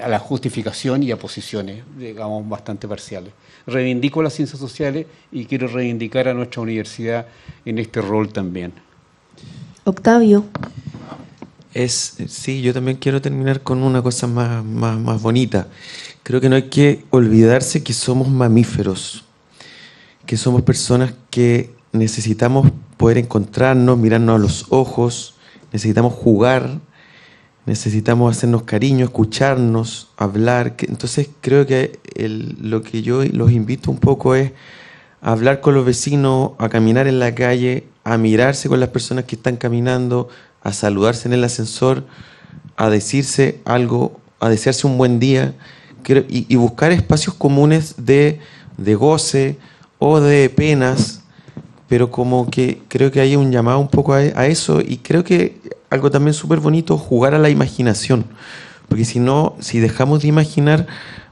a la justificación y a posiciones, digamos, bastante parciales. Reivindico las ciencias sociales y quiero reivindicar a nuestra universidad en este rol también.
Octavio.
Sí, yo también quiero terminar con una cosa más bonita. Creo que no hay que olvidarse que somos mamíferos, que somos personas que necesitamos poder encontrarnos, mirarnos a los ojos, necesitamos jugar, necesitamos hacernos cariño, escucharnos, hablar. Entonces creo que lo que yo los invito un poco es a hablar con los vecinos, a caminar en la calle, a mirarse con las personas que están caminando, a saludarse en el ascensor, a decirse algo, a desearse un buen día y buscar espacios comunes de goce o de penas, pero como que creo que hay un llamado un poco a eso, y creo que algo también súper bonito, jugar a la imaginación, porque si no, si dejamos de imaginar,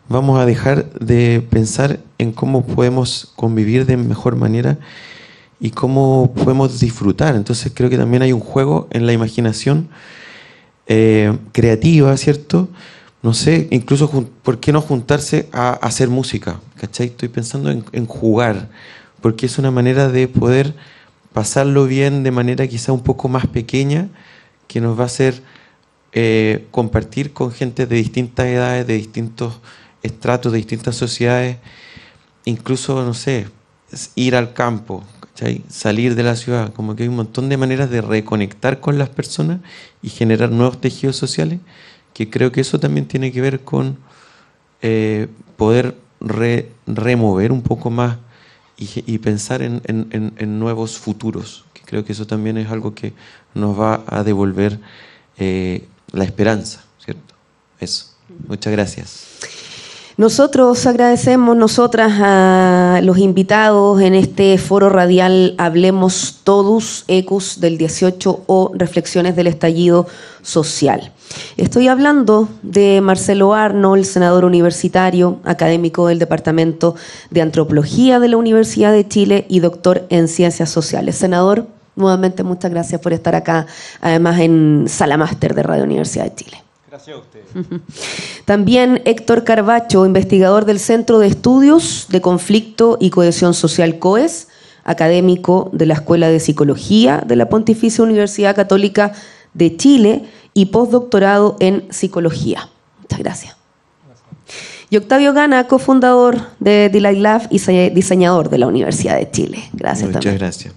vamos a dejar de pensar en cómo podemos convivir de mejor manera y cómo podemos disfrutar. Entonces creo que también hay un juego en la imaginación creativa, ¿cierto? No sé, incluso ¿por qué no juntarse a hacer música? ¿Cachai? Estoy pensando en jugar, porque es una manera de poder pasarlo bien de manera quizá un poco más pequeña, que nos va a hacer compartir con gente de distintas edades, de distintos estratos, de distintas sociedades, incluso, no sé, ir al campo, ¿cachai? Salir de la ciudad, como que hay un montón de maneras de reconectar con las personas y generar nuevos tejidos sociales, que creo que eso también tiene que ver con poder remover un poco más y pensar en nuevos futuros, que creo que eso también es algo que nos va a devolver la esperanza, ¿cierto? Eso. Muchas gracias.
Nosotros agradecemos, nosotras, a los invitados en este foro radial Hablemos Todos, ECUS del 18 o Reflexiones del Estallido Social. Estoy hablando de Marcelo Arnold, senador universitario, académico del Departamento de Antropología de la Universidad de Chile y doctor en Ciencias Sociales. Senador, nuevamente muchas gracias por estar acá, además en Sala Máster de Radio Universidad de Chile.
Gracias a ustedes.
También Héctor Carvacho, investigador del Centro de Estudios de Conflicto y Cohesión Social COES, académico de la Escuela de Psicología de la Pontificia Universidad Católica de Chile y postdoctorado en Psicología. Muchas gracias. Y Octavio Gana, cofundador de Delight Lab y diseñador de la Universidad de Chile. Gracias también.
Muchas gracias.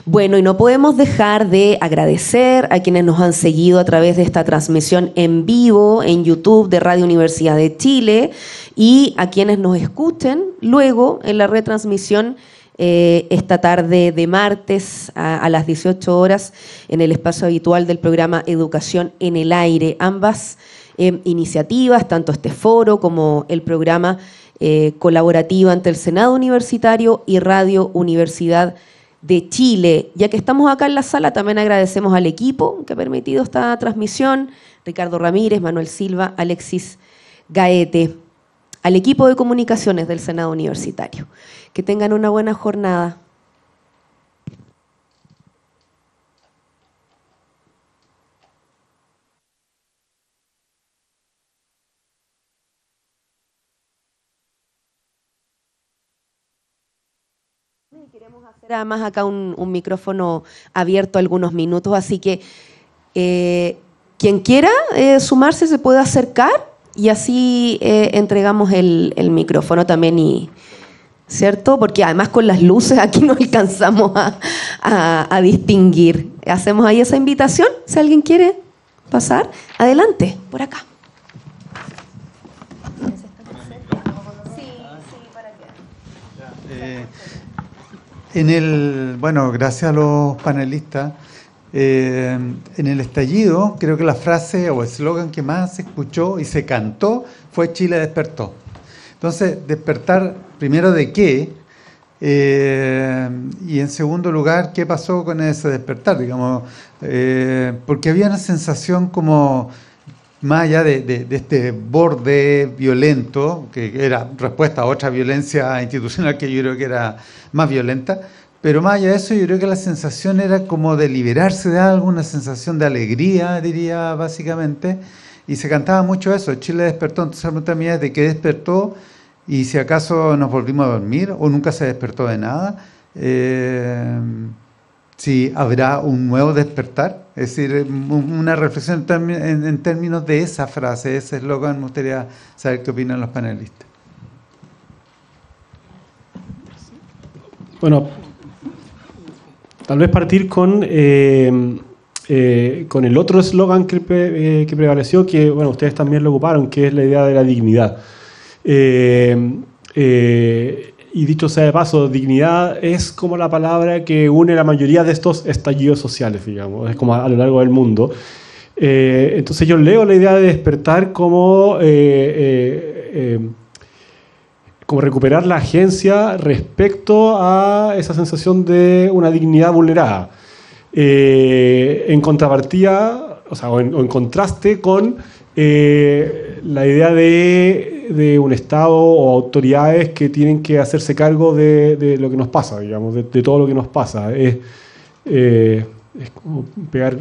Bueno, y no podemos dejar de agradecer a quienes nos han seguido a través de esta transmisión en vivo en YouTube de Radio Universidad de Chile y a quienes nos escuchen luego en la retransmisión esta tarde de martes a las 18 horas en el espacio habitual del programa Educación en el Aire. Ambas iniciativas, tanto este foro como el programa colaborativo ante el Senado Universitario y Radio Universidad de Chile. Ya que estamos acá en la sala, también agradecemos al equipo que ha permitido esta transmisión, Ricardo Ramírez, Manuel Silva, Alexis Gaete, al equipo de comunicaciones del Senado Universitario. Que tengan una buena jornada. Queremos hacer además acá un micrófono abierto algunos minutos, así que quien quiera sumarse se puede acercar y así entregamos el micrófono también, ¿cierto? Porque además con las luces aquí no alcanzamos a distinguir. Hacemos ahí esa invitación, si alguien quiere pasar, adelante, por acá.
Bueno, gracias a los panelistas. En el estallido, creo que la frase o eslogan que más se escuchó y se cantó fue Chile despertó. Entonces, despertar primero de qué, y en segundo lugar, qué pasó con ese despertar, digamos, porque había una sensación como, más allá de este borde violento, que era respuesta a otra violencia institucional que yo creo que era más violenta, pero más allá de eso yo creo que la sensación era como de liberarse de algo, una sensación de alegría, diría básicamente, y se cantaba mucho eso, Chile despertó. Entonces la pregunta mía es de qué despertó y si acaso nos volvimos a dormir o nunca se despertó de nada, si habrá un nuevo despertar, es decir, una reflexión en términos de esa frase, ese eslogan. Me gustaría saber qué opinan los panelistas.
Bueno, tal vez partir con el otro eslogan que prevaleció, que bueno, ustedes también lo ocuparon, que es la idea de la dignidad. Y dicho sea de paso, dignidad es como la palabra que une la mayoría de estos estallidos sociales, digamos, es como a lo largo del mundo. Entonces yo leo la idea de despertar como recuperar la agencia respecto a esa sensación de una dignidad vulnerada. En contrapartida, o en contraste con la idea de un Estado o autoridades que tienen que hacerse cargo de lo que nos pasa, digamos, de todo lo que nos pasa. Es como pegar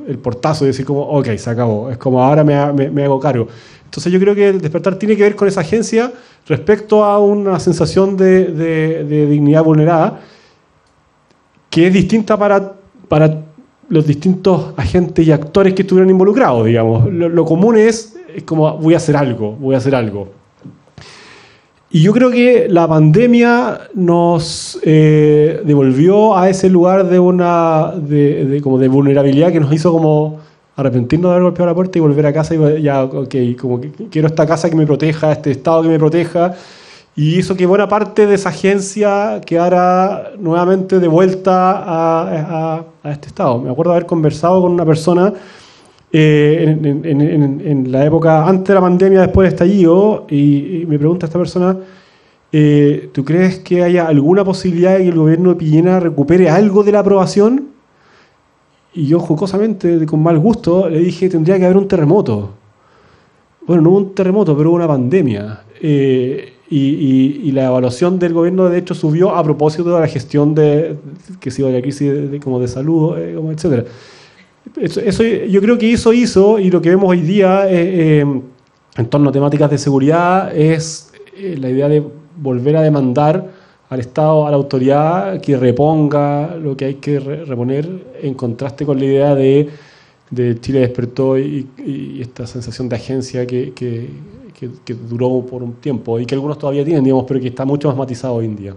el portazo y decir como, ok, se acabó. Es como ahora me hago cargo. Entonces yo creo que el despertar tiene que ver con esa agencia respecto a una sensación de dignidad vulnerada que es distinta para los distintos agentes y actores que estuvieron involucrados, digamos. Lo común es como voy a hacer algo. Y yo creo que la pandemia nos devolvió a ese lugar de vulnerabilidad que nos hizo como arrepentirnos de haber golpeado la puerta y volver a casa y ya, ok, como que quiero esta casa que me proteja, este Estado que me proteja, y hizo que buena parte de esa agencia quedara nuevamente de vuelta a este Estado. Me acuerdo haber conversado con una persona en la época antes de la pandemia, después del estallido, y me pregunta esta persona, ¿tú crees que haya alguna posibilidad de que el gobierno de Piñera recupere algo de la aprobación? Y yo jocosamente, con mal gusto, le dije, tendría que haber un terremoto. Bueno, no hubo un terremoto, pero hubo una pandemia. Y la evaluación del gobierno, de hecho, subió a propósito de la gestión de la crisis de salud, etc. Eso yo creo que hizo, y lo que vemos hoy día en torno a temáticas de seguridad es la idea de volver a demandar al Estado, a la autoridad, que reponga lo que hay que reponer, en contraste con la idea de Chile despertó y esta sensación de agencia que duró por un tiempo y que algunos todavía tienen, digamos, pero que está mucho más matizado hoy en día.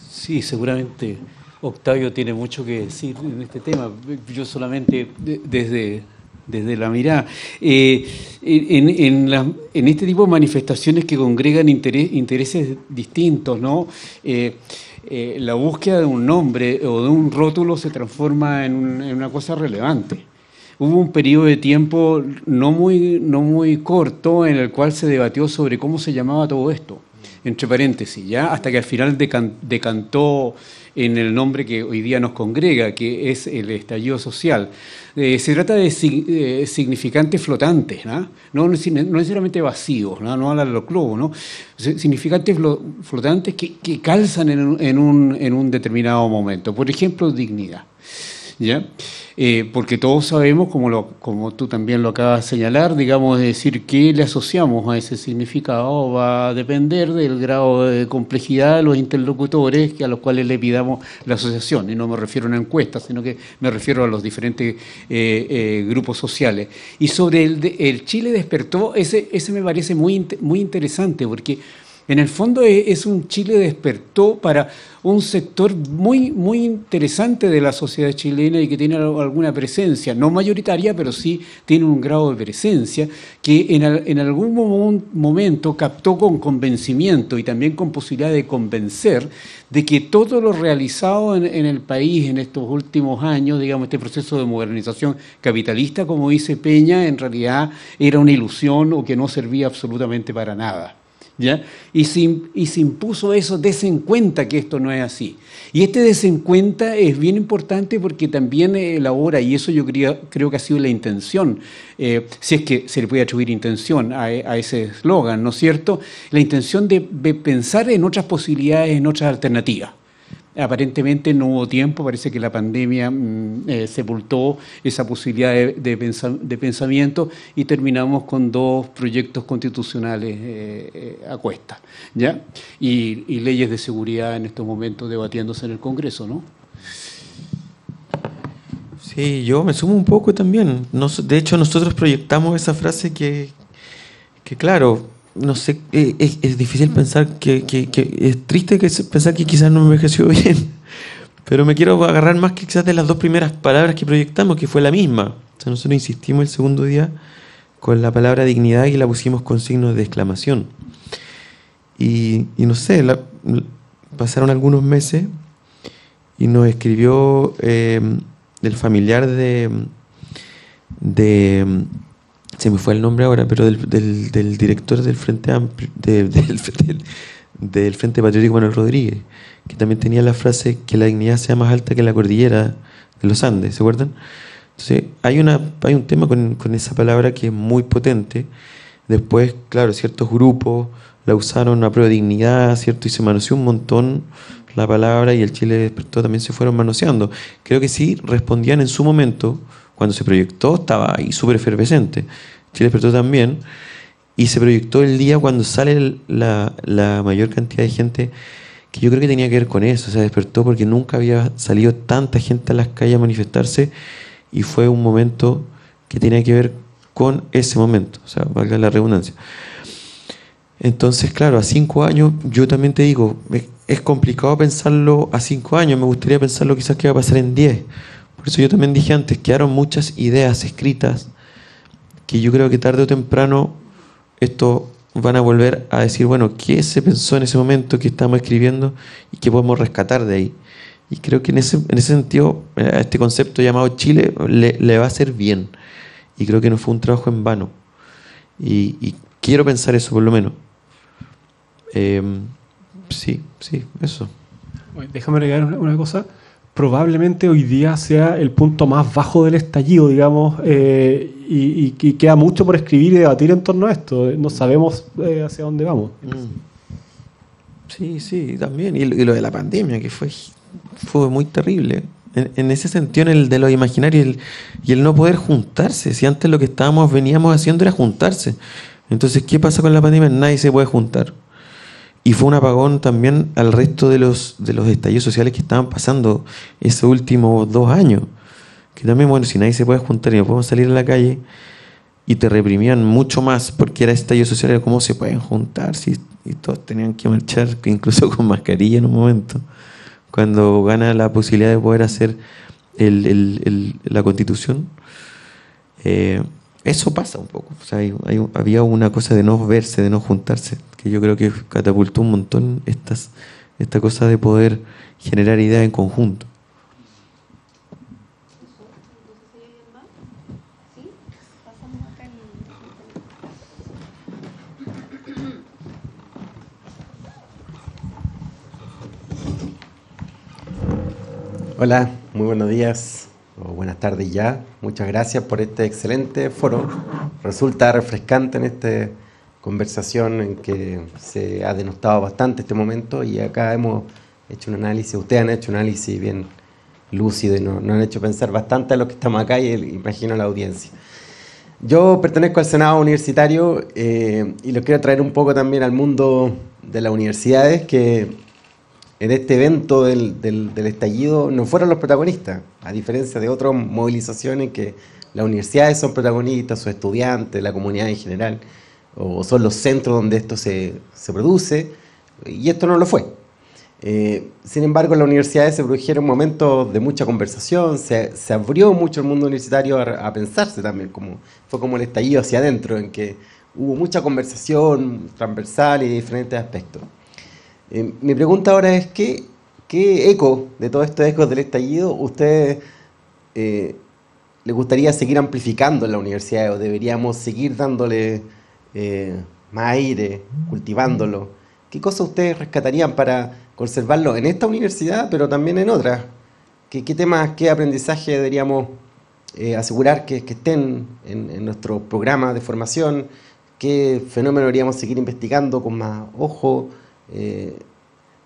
Sí, seguramente Octavio tiene mucho que decir en este tema. Yo solamente desde la mirada. En este tipo de manifestaciones que congregan intereses distintos, ¿no? La búsqueda de un nombre o de un rótulo se transforma en una cosa relevante. Hubo un periodo de tiempo no muy corto en el cual se debatió sobre cómo se llamaba todo esto, entre paréntesis, ¿ya? Hasta que al final decantó en el nombre que hoy día nos congrega, que es el estallido social. Se trata de significantes flotantes, ¿no? No necesariamente vacíos, no hablan de los globos, ¿no? Significantes flotantes que calzan en un determinado momento. Por ejemplo, dignidad, ¿ya? Porque todos sabemos, como tú también lo acabas de señalar, digamos, de decir qué le asociamos a ese significado va a depender del grado de complejidad de los interlocutores a los cuales le pidamos la asociación. Y no me refiero a una encuesta, sino que me refiero a los diferentes grupos sociales. Y sobre el Chile despertó, ese me parece muy interesante, porque en el fondo es un Chile despertó para un sector muy interesante de la sociedad chilena y que tiene alguna presencia, no mayoritaria, pero sí tiene un grado de presencia, que en algún momento captó con convencimiento y también con posibilidad de convencer de que todo lo realizado en el país en estos últimos años, digamos, este proceso de modernización capitalista, como dice Peña, en realidad era una ilusión o que no servía absolutamente para nada. ¿Ya? Y se impuso eso, des en cuenta que esto no es así. Y este des en cuenta es bien importante porque también elabora, y eso yo creo que ha sido la intención, si es que se le puede atribuir intención a ese eslogan, ¿no es cierto? La intención de pensar en otras posibilidades, en otras alternativas. Aparentemente no hubo tiempo, parece que la pandemia sepultó esa posibilidad de pensamiento y terminamos con 2 proyectos constitucionales a cuesta, ¿ya? Y leyes de seguridad en estos momentos debatiéndose en el Congreso, ¿no?
Sí, yo me sumo un poco también. De hecho, nosotros proyectamos esa frase que claro, no sé, es difícil pensar que es triste pensar que quizás no me envejeció bien, pero me quiero agarrar más que quizás de las dos primeras palabras que proyectamos, que fue la misma. O sea, nosotros insistimos el segundo día con la palabra dignidad y la pusimos con signos de exclamación. Y no sé, pasaron algunos meses y nos escribió el familiar se me fue el nombre ahora, pero del director del Frente Amplio, del Frente Patriótico, Manuel Rodríguez, que también tenía la frase que la dignidad sea más alta que la cordillera de los Andes, ¿se acuerdan? Entonces, hay un tema con esa palabra que es muy potente. Después, claro, ciertos grupos la usaron a prueba de dignidad, ¿cierto? Y se manoseó un montón la palabra, y el Chile Despertó también se fueron manoseando. Creo que sí respondían en su momento, cuando se proyectó, estaba ahí súper efervescente. Chile Despertó también, y se proyectó el día cuando sale la mayor cantidad de gente, que yo creo que tenía que ver con eso. Se despertó porque nunca había salido tanta gente a las calles a manifestarse, y fue un momento que tenía que ver con ese momento, o sea, valga la redundancia. Entonces, claro, a 5 años, yo también te digo, es complicado pensarlo a 5 años, me gustaría pensarlo quizás que va a pasar en 10. Por eso yo también dije antes, quedaron muchas ideas escritas que yo creo que tarde o temprano esto van a volver a decir, bueno, ¿qué se pensó en ese momento que estamos escribiendo y qué podemos rescatar de ahí? Y creo que en ese sentido, a este concepto llamado Chile le va a hacer bien. Y creo que no fue un trabajo en vano. Y quiero pensar eso, por lo menos. Sí, eso.
Déjame agregar una cosa. Probablemente hoy día sea el punto más bajo del estallido, digamos, y queda mucho por escribir y debatir en torno a esto. No sabemos hacia dónde vamos.
Sí, también. Y lo de la pandemia, que fue muy terrible. En ese sentido, en el de lo imaginario y el no poder juntarse. Si antes lo que veníamos haciendo era juntarse. Entonces, ¿qué pasa con la pandemia? Nadie se puede juntar. Y fue un apagón también al resto de los estallidos sociales que estaban pasando esos últimos 2 años. Que también, bueno, si nadie se puede juntar y no podemos salir a la calle, y te reprimían mucho más porque era estallido social, era cómo se pueden juntar, y todos tenían que marchar, incluso con mascarilla en un momento. Cuando gana la posibilidad de poder hacer la Constitución, eso pasa un poco. O sea, había una cosa de no verse, de no juntarse, que yo creo que catapultó un montón esta cosa de poder generar ideas en conjunto.
Hola, muy buenos días o buenas tardes ya. Muchas gracias por este excelente foro. Resulta refrescante en esta conversación en que se ha denostado bastante este momento, y acá hemos hecho un análisis, ustedes han hecho un análisis bien lúcido y nos han hecho pensar bastante a los que estamos acá y imagino a la audiencia. Yo pertenezco al Senado Universitario y lo quiero traer un poco también al mundo de las universidades, que en este evento del estallido no fueron los protagonistas, a diferencia de otras movilizaciones que las universidades son protagonistas, sus estudiantes, la comunidad en general, o son los centros donde esto se produce, y esto no lo fue. Sin embargo, en las universidades se produjeron momentos de mucha conversación, se abrió mucho el mundo universitario a pensarse también, fue como el estallido hacia adentro, en que hubo mucha conversación transversal y de diferentes aspectos. Mi pregunta ahora es, ¿qué eco de todos estos ecos del estallido ustedes les gustaría seguir amplificando en la universidad, o deberíamos seguir dándole más aire, cultivándolo? ¿Qué cosas ustedes rescatarían para conservarlo en esta universidad, pero también en otras? ¿Qué temas, qué aprendizaje deberíamos asegurar que estén en nuestro programa de formación? ¿Qué fenómeno deberíamos seguir investigando con más ojo?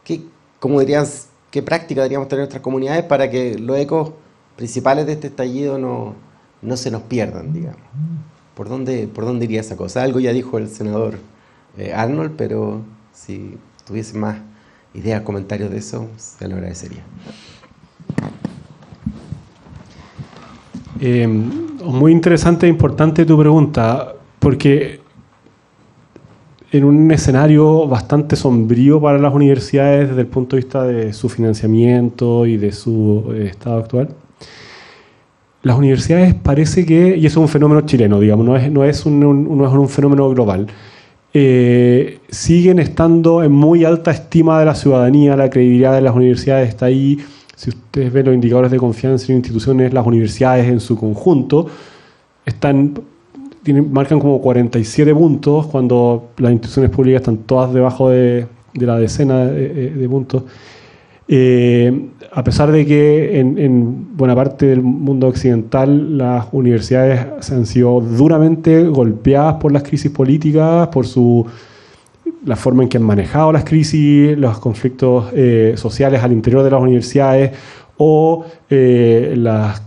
¿Qué práctica deberíamos tener en nuestras comunidades para que los ecos principales de este estallido no se nos pierdan, digamos? ¿Por dónde iría esa cosa? Algo ya dijo el senador Arnold, pero si tuviese más ideas, comentarios de eso, se lo agradecería.
Muy interesante e importante tu pregunta, porque en un escenario bastante sombrío para las universidades desde el punto de vista de su financiamiento y de su estado actual. Las universidades parece que, y eso es un fenómeno chileno, digamos, no es un fenómeno global, siguen estando en muy alta estima de la ciudadanía, la credibilidad de las universidades está ahí. Si ustedes ven los indicadores de confianza en instituciones, las universidades en su conjunto marcan como 47 puntos, cuando las instituciones públicas están todas debajo de la decena de puntos. A pesar de que en buena parte del mundo occidental las universidades han sido duramente golpeadas por las crisis políticas, por la forma en que han manejado las crisis, los conflictos sociales al interior de las universidades o las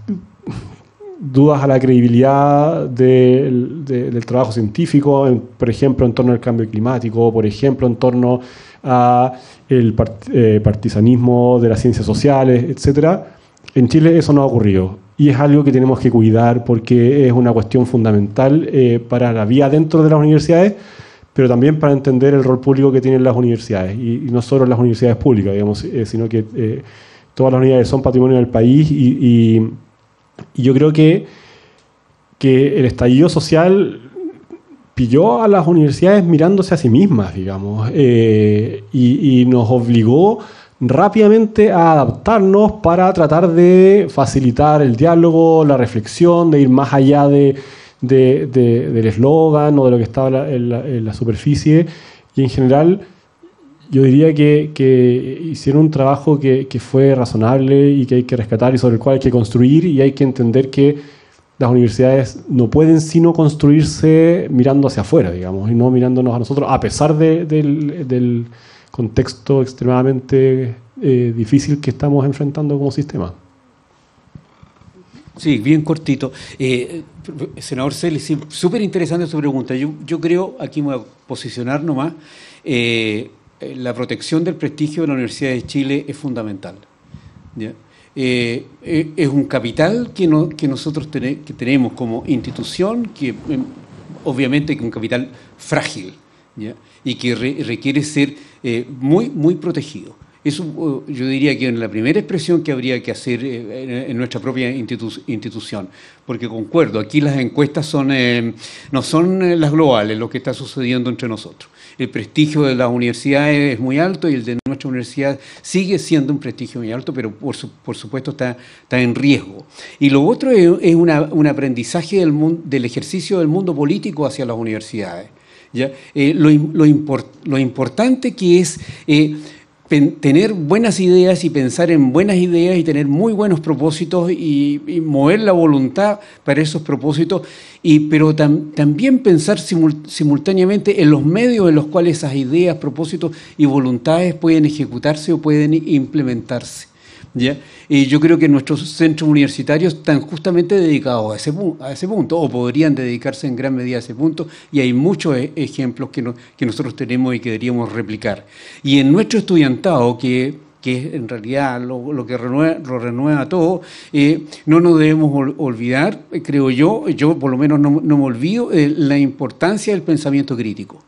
dudas a la credibilidad del trabajo científico, por ejemplo, en torno al cambio climático, por ejemplo, en torno a el partisanismo de las ciencias sociales, etc. En Chile eso no ha ocurrido y es algo que tenemos que cuidar porque es una cuestión fundamental para la vida dentro de las universidades, pero también para entender el rol público que tienen las universidades y no solo las universidades públicas, digamos, sino que todas las universidades son patrimonio del país y yo creo que el estallido social pilló a las universidades mirándose a sí mismas, digamos, y nos obligó rápidamente a adaptarnos para tratar de facilitar el diálogo, la reflexión, de ir más allá del eslogan o de lo que estaba en la superficie. Y en general, yo diría que hicieron un trabajo que fue razonable y que hay que rescatar y sobre el cual hay que construir, y hay que entender que las universidades no pueden sino construirse mirando hacia afuera, digamos, y no mirándonos a nosotros, a pesar del contexto extremadamente difícil que estamos enfrentando como sistema.
Sí, bien cortito. Senador Celis, sí, súper interesante su pregunta. Yo creo, aquí me voy a posicionar nomás, la protección del prestigio de la Universidad de Chile es fundamental, ¿ya? Es un capital que nosotros tenemos como institución, que obviamente es un capital frágil, ¿ya? Y que requiere ser muy, muy protegido. Eso yo diría que es la primera expresión que habría que hacer en nuestra propia institución, porque concuerdo, aquí las encuestas no son las globales, lo que está sucediendo entre nosotros. El prestigio de las universidades es muy alto y el de nuestra universidad sigue siendo un prestigio muy alto, pero por supuesto está en riesgo. Y lo otro es un aprendizaje del ejercicio del mundo político hacia las universidades, ¿ya? Lo importante que es tener buenas ideas y pensar en buenas ideas y tener muy buenos propósitos y mover la voluntad para esos propósitos, pero también pensar simultáneamente en los medios en los cuales esas ideas, propósitos y voluntades pueden ejecutarse o pueden implementarse, ¿ya? Y yo creo que nuestros centros universitarios están justamente dedicados a ese punto, o podrían dedicarse en gran medida a ese punto, y hay muchos ejemplos que nosotros tenemos y que deberíamos replicar. Y en nuestro estudiantado, que es en realidad lo que renueva todo, no nos debemos olvidar, creo yo por lo menos no me olvido, la importancia del pensamiento crítico,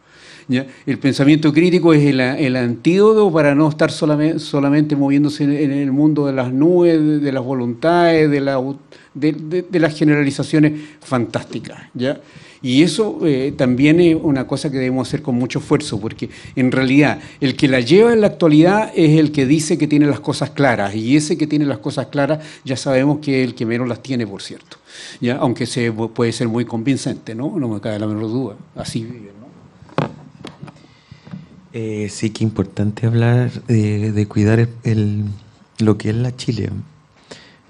¿ya? El pensamiento crítico es el antídoto para no estar solamente moviéndose en el mundo de las nubes, de las voluntades, de las generalizaciones fantásticas, ¿ya? Y eso también es una cosa que debemos hacer con mucho esfuerzo, porque en realidad el que la lleva en la actualidad es el que dice que tiene las cosas claras, y ese que tiene las cosas claras ya sabemos que es el que menos las tiene, por cierto, ¿ya? Aunque puede ser muy convincente, ¿no? No me cabe la menor duda, así viven, ¿no?
Sí, que importante hablar de cuidar lo que es la Chile.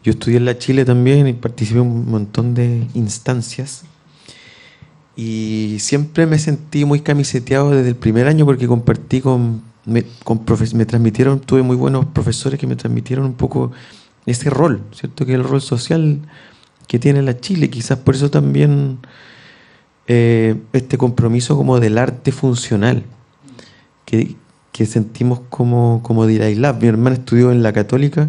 Yo estudié en la Chile también y participé en un montón de instancias y siempre me sentí muy camiseteado desde el primer año porque compartí me transmitieron, tuve muy buenos profesores que me transmitieron un poco ese rol, ¿cierto? Que es el rol social que tiene la Chile. Quizás por eso también este compromiso como del arte funcional que sentimos como dirá Lab. Mi hermana estudió en la Católica,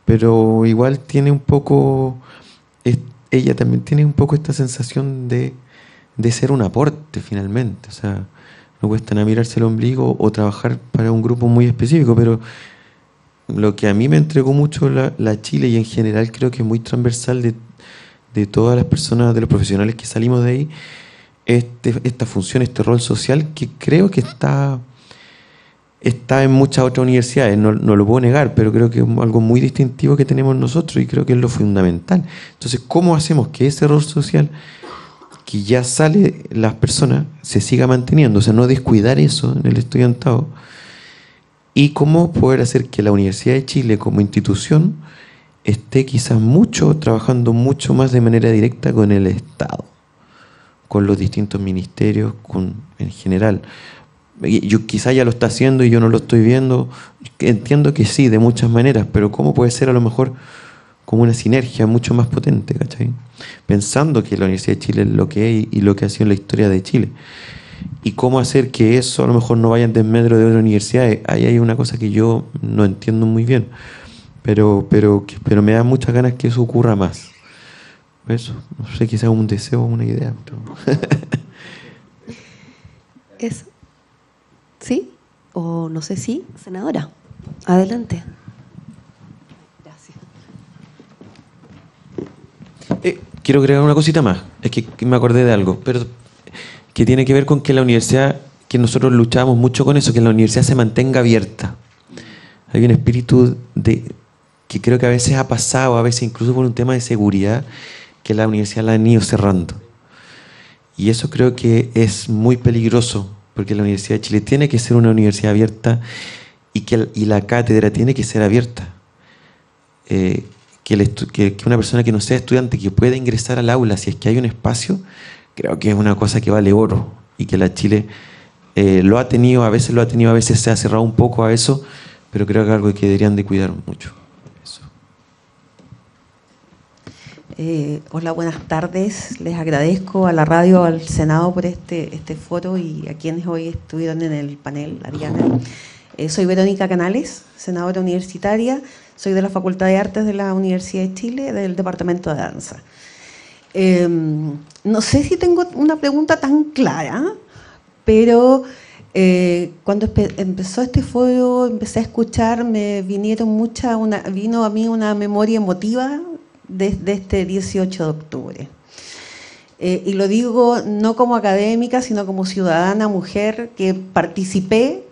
pero igual tiene un poco, ella también tiene un poco esta sensación de ser un aporte finalmente. O sea, no cuesta nada mirarse el ombligo o trabajar para un grupo muy específico, pero lo que a mí me entregó mucho la Chile, y en general creo que es muy transversal de todas las personas, de los profesionales que salimos de ahí, esta función, este rol social que creo que está en muchas otras universidades, no lo puedo negar, pero creo que es algo muy distintivo que tenemos nosotros y creo que es lo fundamental. Entonces, ¿cómo hacemos que ese rol social que ya sale las personas se siga manteniendo? O sea, no descuidar eso en el estudiantado. Y cómo poder hacer que la Universidad de Chile como institución esté quizás trabajando mucho más de manera directa con el Estado, con los distintos ministerios, en general. Yo quizás ya lo está haciendo y yo no lo estoy viendo. Entiendo que sí, de muchas maneras, pero ¿cómo puede ser a lo mejor como una sinergia mucho más potente, ¿cachai? Pensando que la Universidad de Chile es lo que es y lo que ha sido en la historia de Chile. Y cómo hacer que eso a lo mejor no vaya en desmedro de otras universidades. Ahí hay una cosa que yo no entiendo muy bien, pero me da muchas ganas que eso ocurra más. Eso, no sé, quizás un deseo o una idea. Pero
¿Eso? ¿Sí? O no sé si, senadora. Adelante. Gracias.
Quiero agregar una cosita más. Es que me acordé de algo, pero que tiene que ver con que la universidad, que nosotros luchamos mucho con eso, que la universidad se mantenga abierta. Hay un espíritu que creo que a veces ha pasado, a veces incluso por un tema de seguridad, que la universidad la han ido cerrando. Y eso creo que es muy peligroso, porque la Universidad de Chile tiene que ser una universidad abierta y la cátedra tiene que ser abierta. Que una persona que no sea estudiante, que pueda ingresar al aula, si es que hay un espacio, creo que es una cosa que vale oro, y que la Chile lo ha tenido, a veces se ha cerrado un poco a eso, pero creo que es algo que deberían de cuidar mucho. Eso.
Hola, buenas tardes. Les agradezco a la radio, al Senado por este foro y a quienes hoy estuvieron en el panel, Ariana. Soy Verónica Canales, senadora universitaria, soy de la Facultad de Artes de la Universidad de Chile, del Departamento de Danza. No sé si tengo una pregunta tan clara, pero cuando empezó este foro, empecé a escuchar, vino a mí una memoria emotiva desde este 18 de octubre. Y lo digo no como académica, sino como ciudadana, mujer, que participé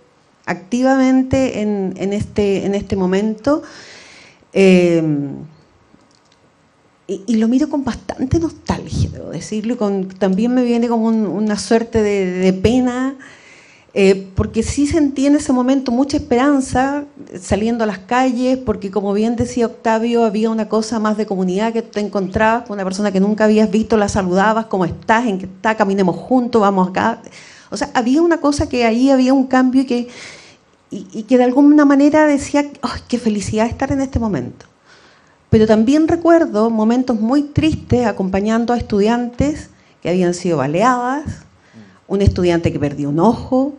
activamente en este momento. Y lo miro con bastante nostalgia, debo decirlo, y también me viene como una suerte de pena, porque sí sentí en ese momento mucha esperanza saliendo a las calles, porque como bien decía Octavio, había una cosa más de comunidad, que te encontrabas con una persona que nunca habías visto, la saludabas, ¿cómo estás? ¿En qué estás? Caminemos juntos, vamos acá. O sea, había una cosa que ahí había un cambio y que de alguna manera decía, ¡ay, qué felicidad estar en este momento! Pero también recuerdo momentos muy tristes acompañando a estudiantes que habían sido baleadas, un estudiante que perdió un ojo,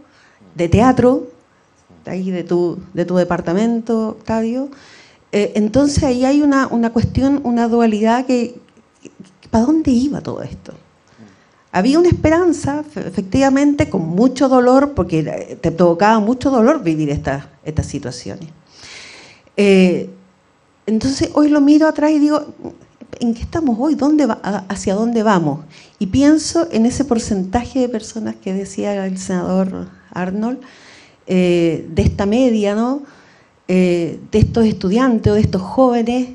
de teatro, ahí de tu departamento, Octavio. Entonces ahí hay una cuestión, una dualidad que ¿para dónde iba todo esto? Había una esperanza, efectivamente, con mucho dolor, porque te provocaba mucho dolor vivir estas situaciones. Entonces hoy lo miro atrás y digo, ¿en qué estamos hoy? ¿Hacia dónde vamos? Y pienso en ese porcentaje de personas que decía el senador Arnold, de esta media, ¿no? De estos estudiantes o de estos jóvenes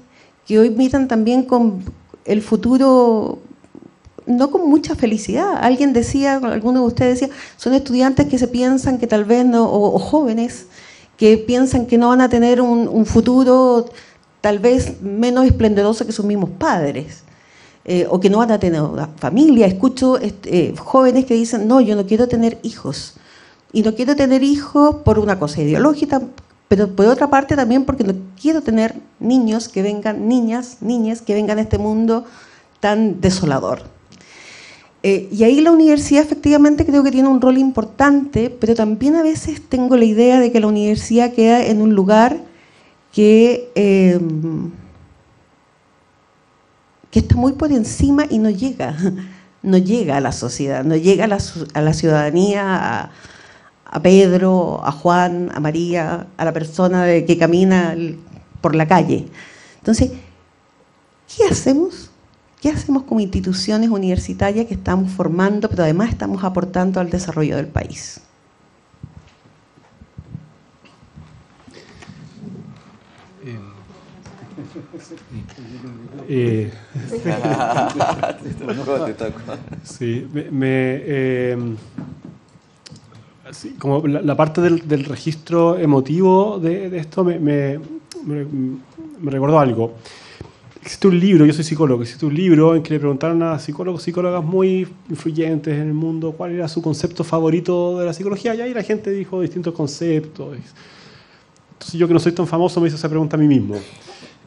que hoy miran también con el futuro, no con mucha felicidad. Alguien decía, alguno de ustedes decía, son estudiantes que se piensan que tal vez no, o jóvenes que piensan que no van a tener un futuro tal vez menos esplendoroso que sus mismos padres, o que no van a tener una familia. Escucho jóvenes que dicen, no, yo no quiero tener hijos. Y no quiero tener hijos por una cosa ideológica, pero por otra parte también porque no quiero tener niños que vengan, niñas que vengan a este mundo tan desolador. Y ahí la universidad efectivamente creo que tiene un rol importante, pero también a veces tengo la idea de que la universidad queda en un lugar que está muy por encima y no llega a la sociedad, no llega a la ciudadanía a Pedro, a Juan, a María, a la persona que camina por la calle. Entonces, ¿qué hacemos? ¿Qué hacemos como instituciones universitarias que estamos formando, pero además estamos aportando al desarrollo del país?
Sí, sí, como la parte del registro emotivo de esto me recordó algo. Existe un libro, yo soy psicólogo, existe un libro en que le preguntaron a psicólogas muy influyentes en el mundo cuál era su concepto favorito de la psicología, y ahí la gente dijo distintos conceptos. Entonces yo, que no soy tan famoso, me hice esa pregunta a mí mismo.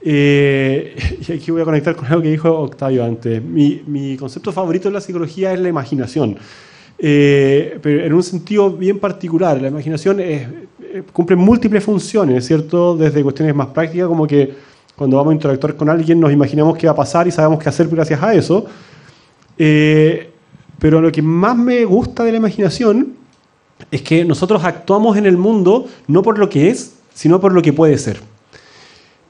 Y aquí voy a conectar con algo que dijo Octavio antes. Mi concepto favorito de la psicología es la imaginación, pero en un sentido bien particular. La imaginación cumple múltiples funciones, ¿cierto? Desde cuestiones más prácticas, como que cuando vamos a interactuar con alguien nos imaginamos qué va a pasar y sabemos qué hacer gracias a eso. Pero lo que más me gusta de la imaginación es que nosotros actuamos en el mundo no por lo que es, sino por lo que puede ser.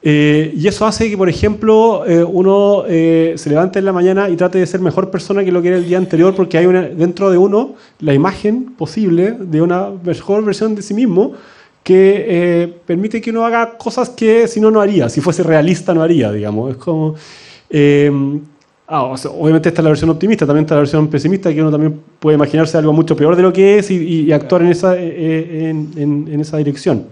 Y eso hace que, por ejemplo, uno se levante en la mañana y trate de ser mejor persona que lo que era el día anterior, porque hay dentro de uno la imagen posible de una mejor versión de sí mismo que permite que uno haga cosas que si no haría, si fuese realista no haría, digamos. Es como... o sea, obviamente esta es la versión optimista, también está la versión pesimista, que uno también puede imaginarse algo mucho peor de lo que es y actuar en esa dirección.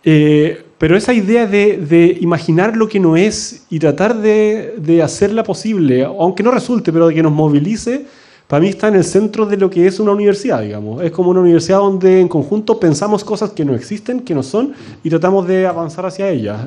Pero esa idea de imaginar lo que no es y tratar de hacerla posible, aunque no resulte, pero de que nos movilice, para mí está en el centro de lo que es una universidad, digamos. Es como una universidad donde en conjunto pensamos cosas que no existen, que no son, y tratamos de avanzar hacia ellas.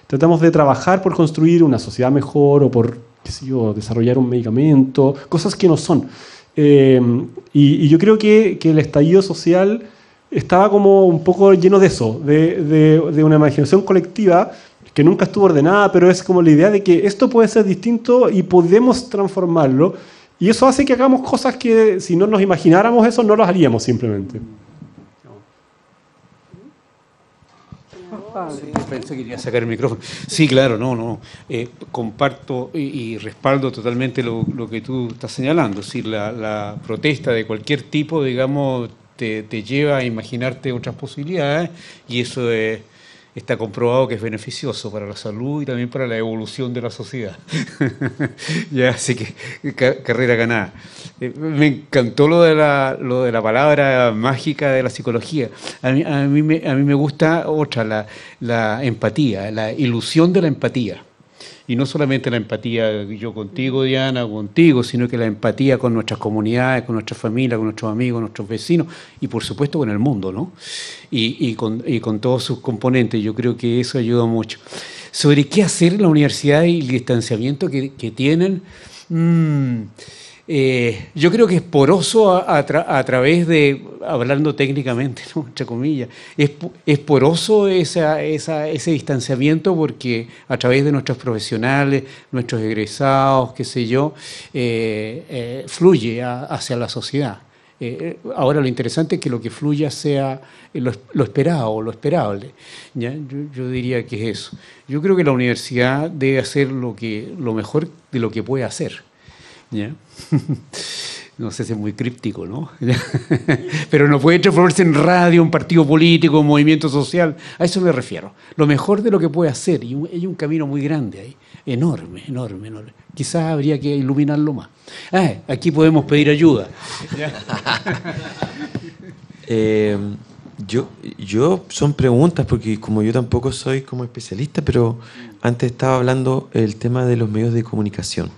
Tratamos de trabajar por construir una sociedad mejor o por, qué sé yo, desarrollar un medicamento, cosas que no son. Y yo creo que el estallido social estaba como un poco lleno de eso, de una imaginación colectiva que nunca estuvo ordenada, pero es como la idea de que esto puede ser distinto y podemos transformarlo, y eso hace que hagamos cosas que si no nos imagináramos eso no los haríamos simplemente.
Pensé que quería sacar el micrófono. Sí, claro, no. Comparto y respaldo totalmente lo que tú estás señalando. Es decir, la protesta de cualquier tipo, digamos, te lleva a imaginarte otras posibilidades, y eso está comprobado que es beneficioso para la salud y también para la evolución de la sociedad. Ya, así que carrera ganada. Me encantó lo de la palabra mágica de la psicología. A mí me gusta otra, la empatía, la ilusión de la empatía. Y no solamente la empatía yo contigo, Diana, contigo, sino que la empatía con nuestras comunidades, con nuestra familia, con nuestros amigos, nuestros vecinos y por supuesto con el mundo, ¿no? Y con todos sus componentes. Yo creo que eso ayuda mucho. Sobre qué hacer en la universidad y el distanciamiento que tienen, yo creo que es poroso a través de, hablando técnicamente, ¿no?, entre comillas, es poroso ese distanciamiento, porque a través de nuestros profesionales, nuestros egresados, qué sé yo, fluye hacia la sociedad. Ahora lo interesante es que lo que fluya sea lo esperado o lo esperable, ¿ya? Yo diría que es eso. Yo creo que la universidad debe hacer lo mejor de lo que puede hacer, ¿ya? No sé si es muy críptico, ¿no? Pero no puede transformarse en radio, un partido político, un movimiento social. A eso me refiero. Lo mejor de lo que puede hacer. Y hay un camino muy grande ahí. Enorme. Quizás habría que iluminarlo más. Aquí podemos pedir ayuda.
Yo son preguntas, porque como yo tampoco soy como especialista, pero antes estaba hablando el tema de los medios de comunicación.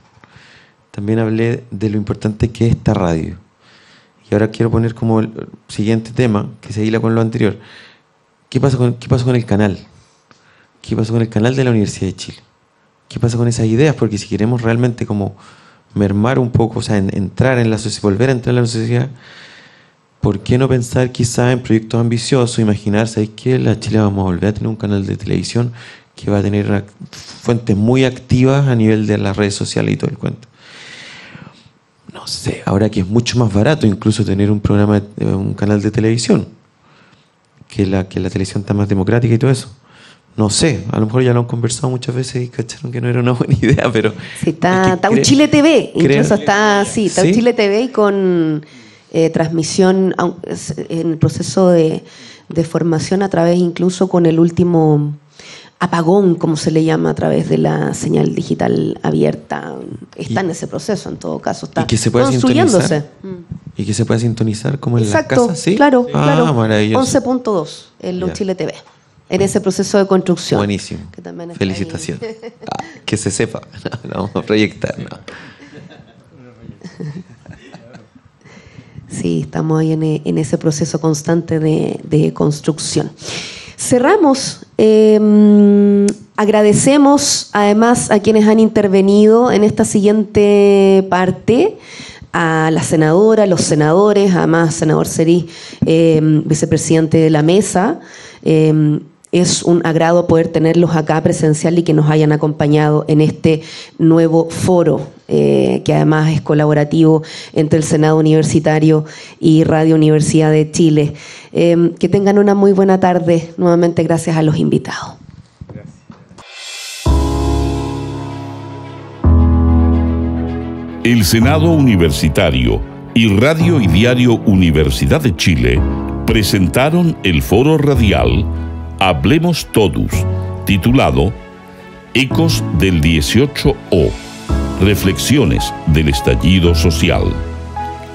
También hablé de lo importante que es esta radio. Y ahora quiero poner como el siguiente tema, que se hila con lo anterior. ¿Qué pasó con el canal? ¿Qué pasó con el canal de la Universidad de Chile? ¿Qué pasa con esas ideas? Porque si queremos realmente como mermar un poco, o sea, entrar en la sociedad, volver a entrar en la sociedad, ¿por qué no pensar quizás en proyectos ambiciosos? Imaginar, ¿sabéis qué? La Chile vamos a volver a tener un canal de televisión que va a tener fuentes muy activas a nivel de las redes sociales y todo el cuento. sé, ahora que es mucho más barato incluso tener un programa, un canal de televisión, que la televisión está más democrática y todo eso. No sé, a lo mejor ya lo han conversado muchas veces y cacharon que no era una buena idea, pero...
Sí, está un Chile TV, incluso está un Chile TV y con transmisión en el proceso de formación a través incluso con el último apagón, como se le llama, a través de la señal digital abierta. Está en ese proceso, en todo caso. Está
y que se pueda
construyéndose.
Y que se pueda sintonizar como en
Exacto,
las casas, ¿sí?
Claro,
claro.
Maravilloso. 11.2 en Luz Chile TV. En ese proceso de construcción.
Buenísimo.
Que también está
felicitaciones. Que se sepa. No, vamos a proyectar. No.
Sí, estamos ahí en ese proceso constante de construcción. Cerramos. Agradecemos además a quienes han intervenido en esta siguiente parte, a la senadora, los senadores, además senador Cerí, vicepresidente de la mesa. Es un agrado poder tenerlos acá presencial y que nos hayan acompañado en este nuevo foro, que además es colaborativo entre el Senado Universitario y Radio Universidad de Chile. Que tengan una muy buena tarde. Nuevamente, gracias a los invitados.
El Senado Universitario y Radio y Diario Universidad de Chile presentaron el foro radial Hablemos Todos, titulado Ecos del 18O, Reflexiones del Estallido Social.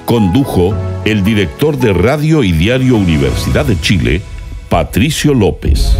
Condujo el director de Radio y Diario Universidad de Chile, Patricio López.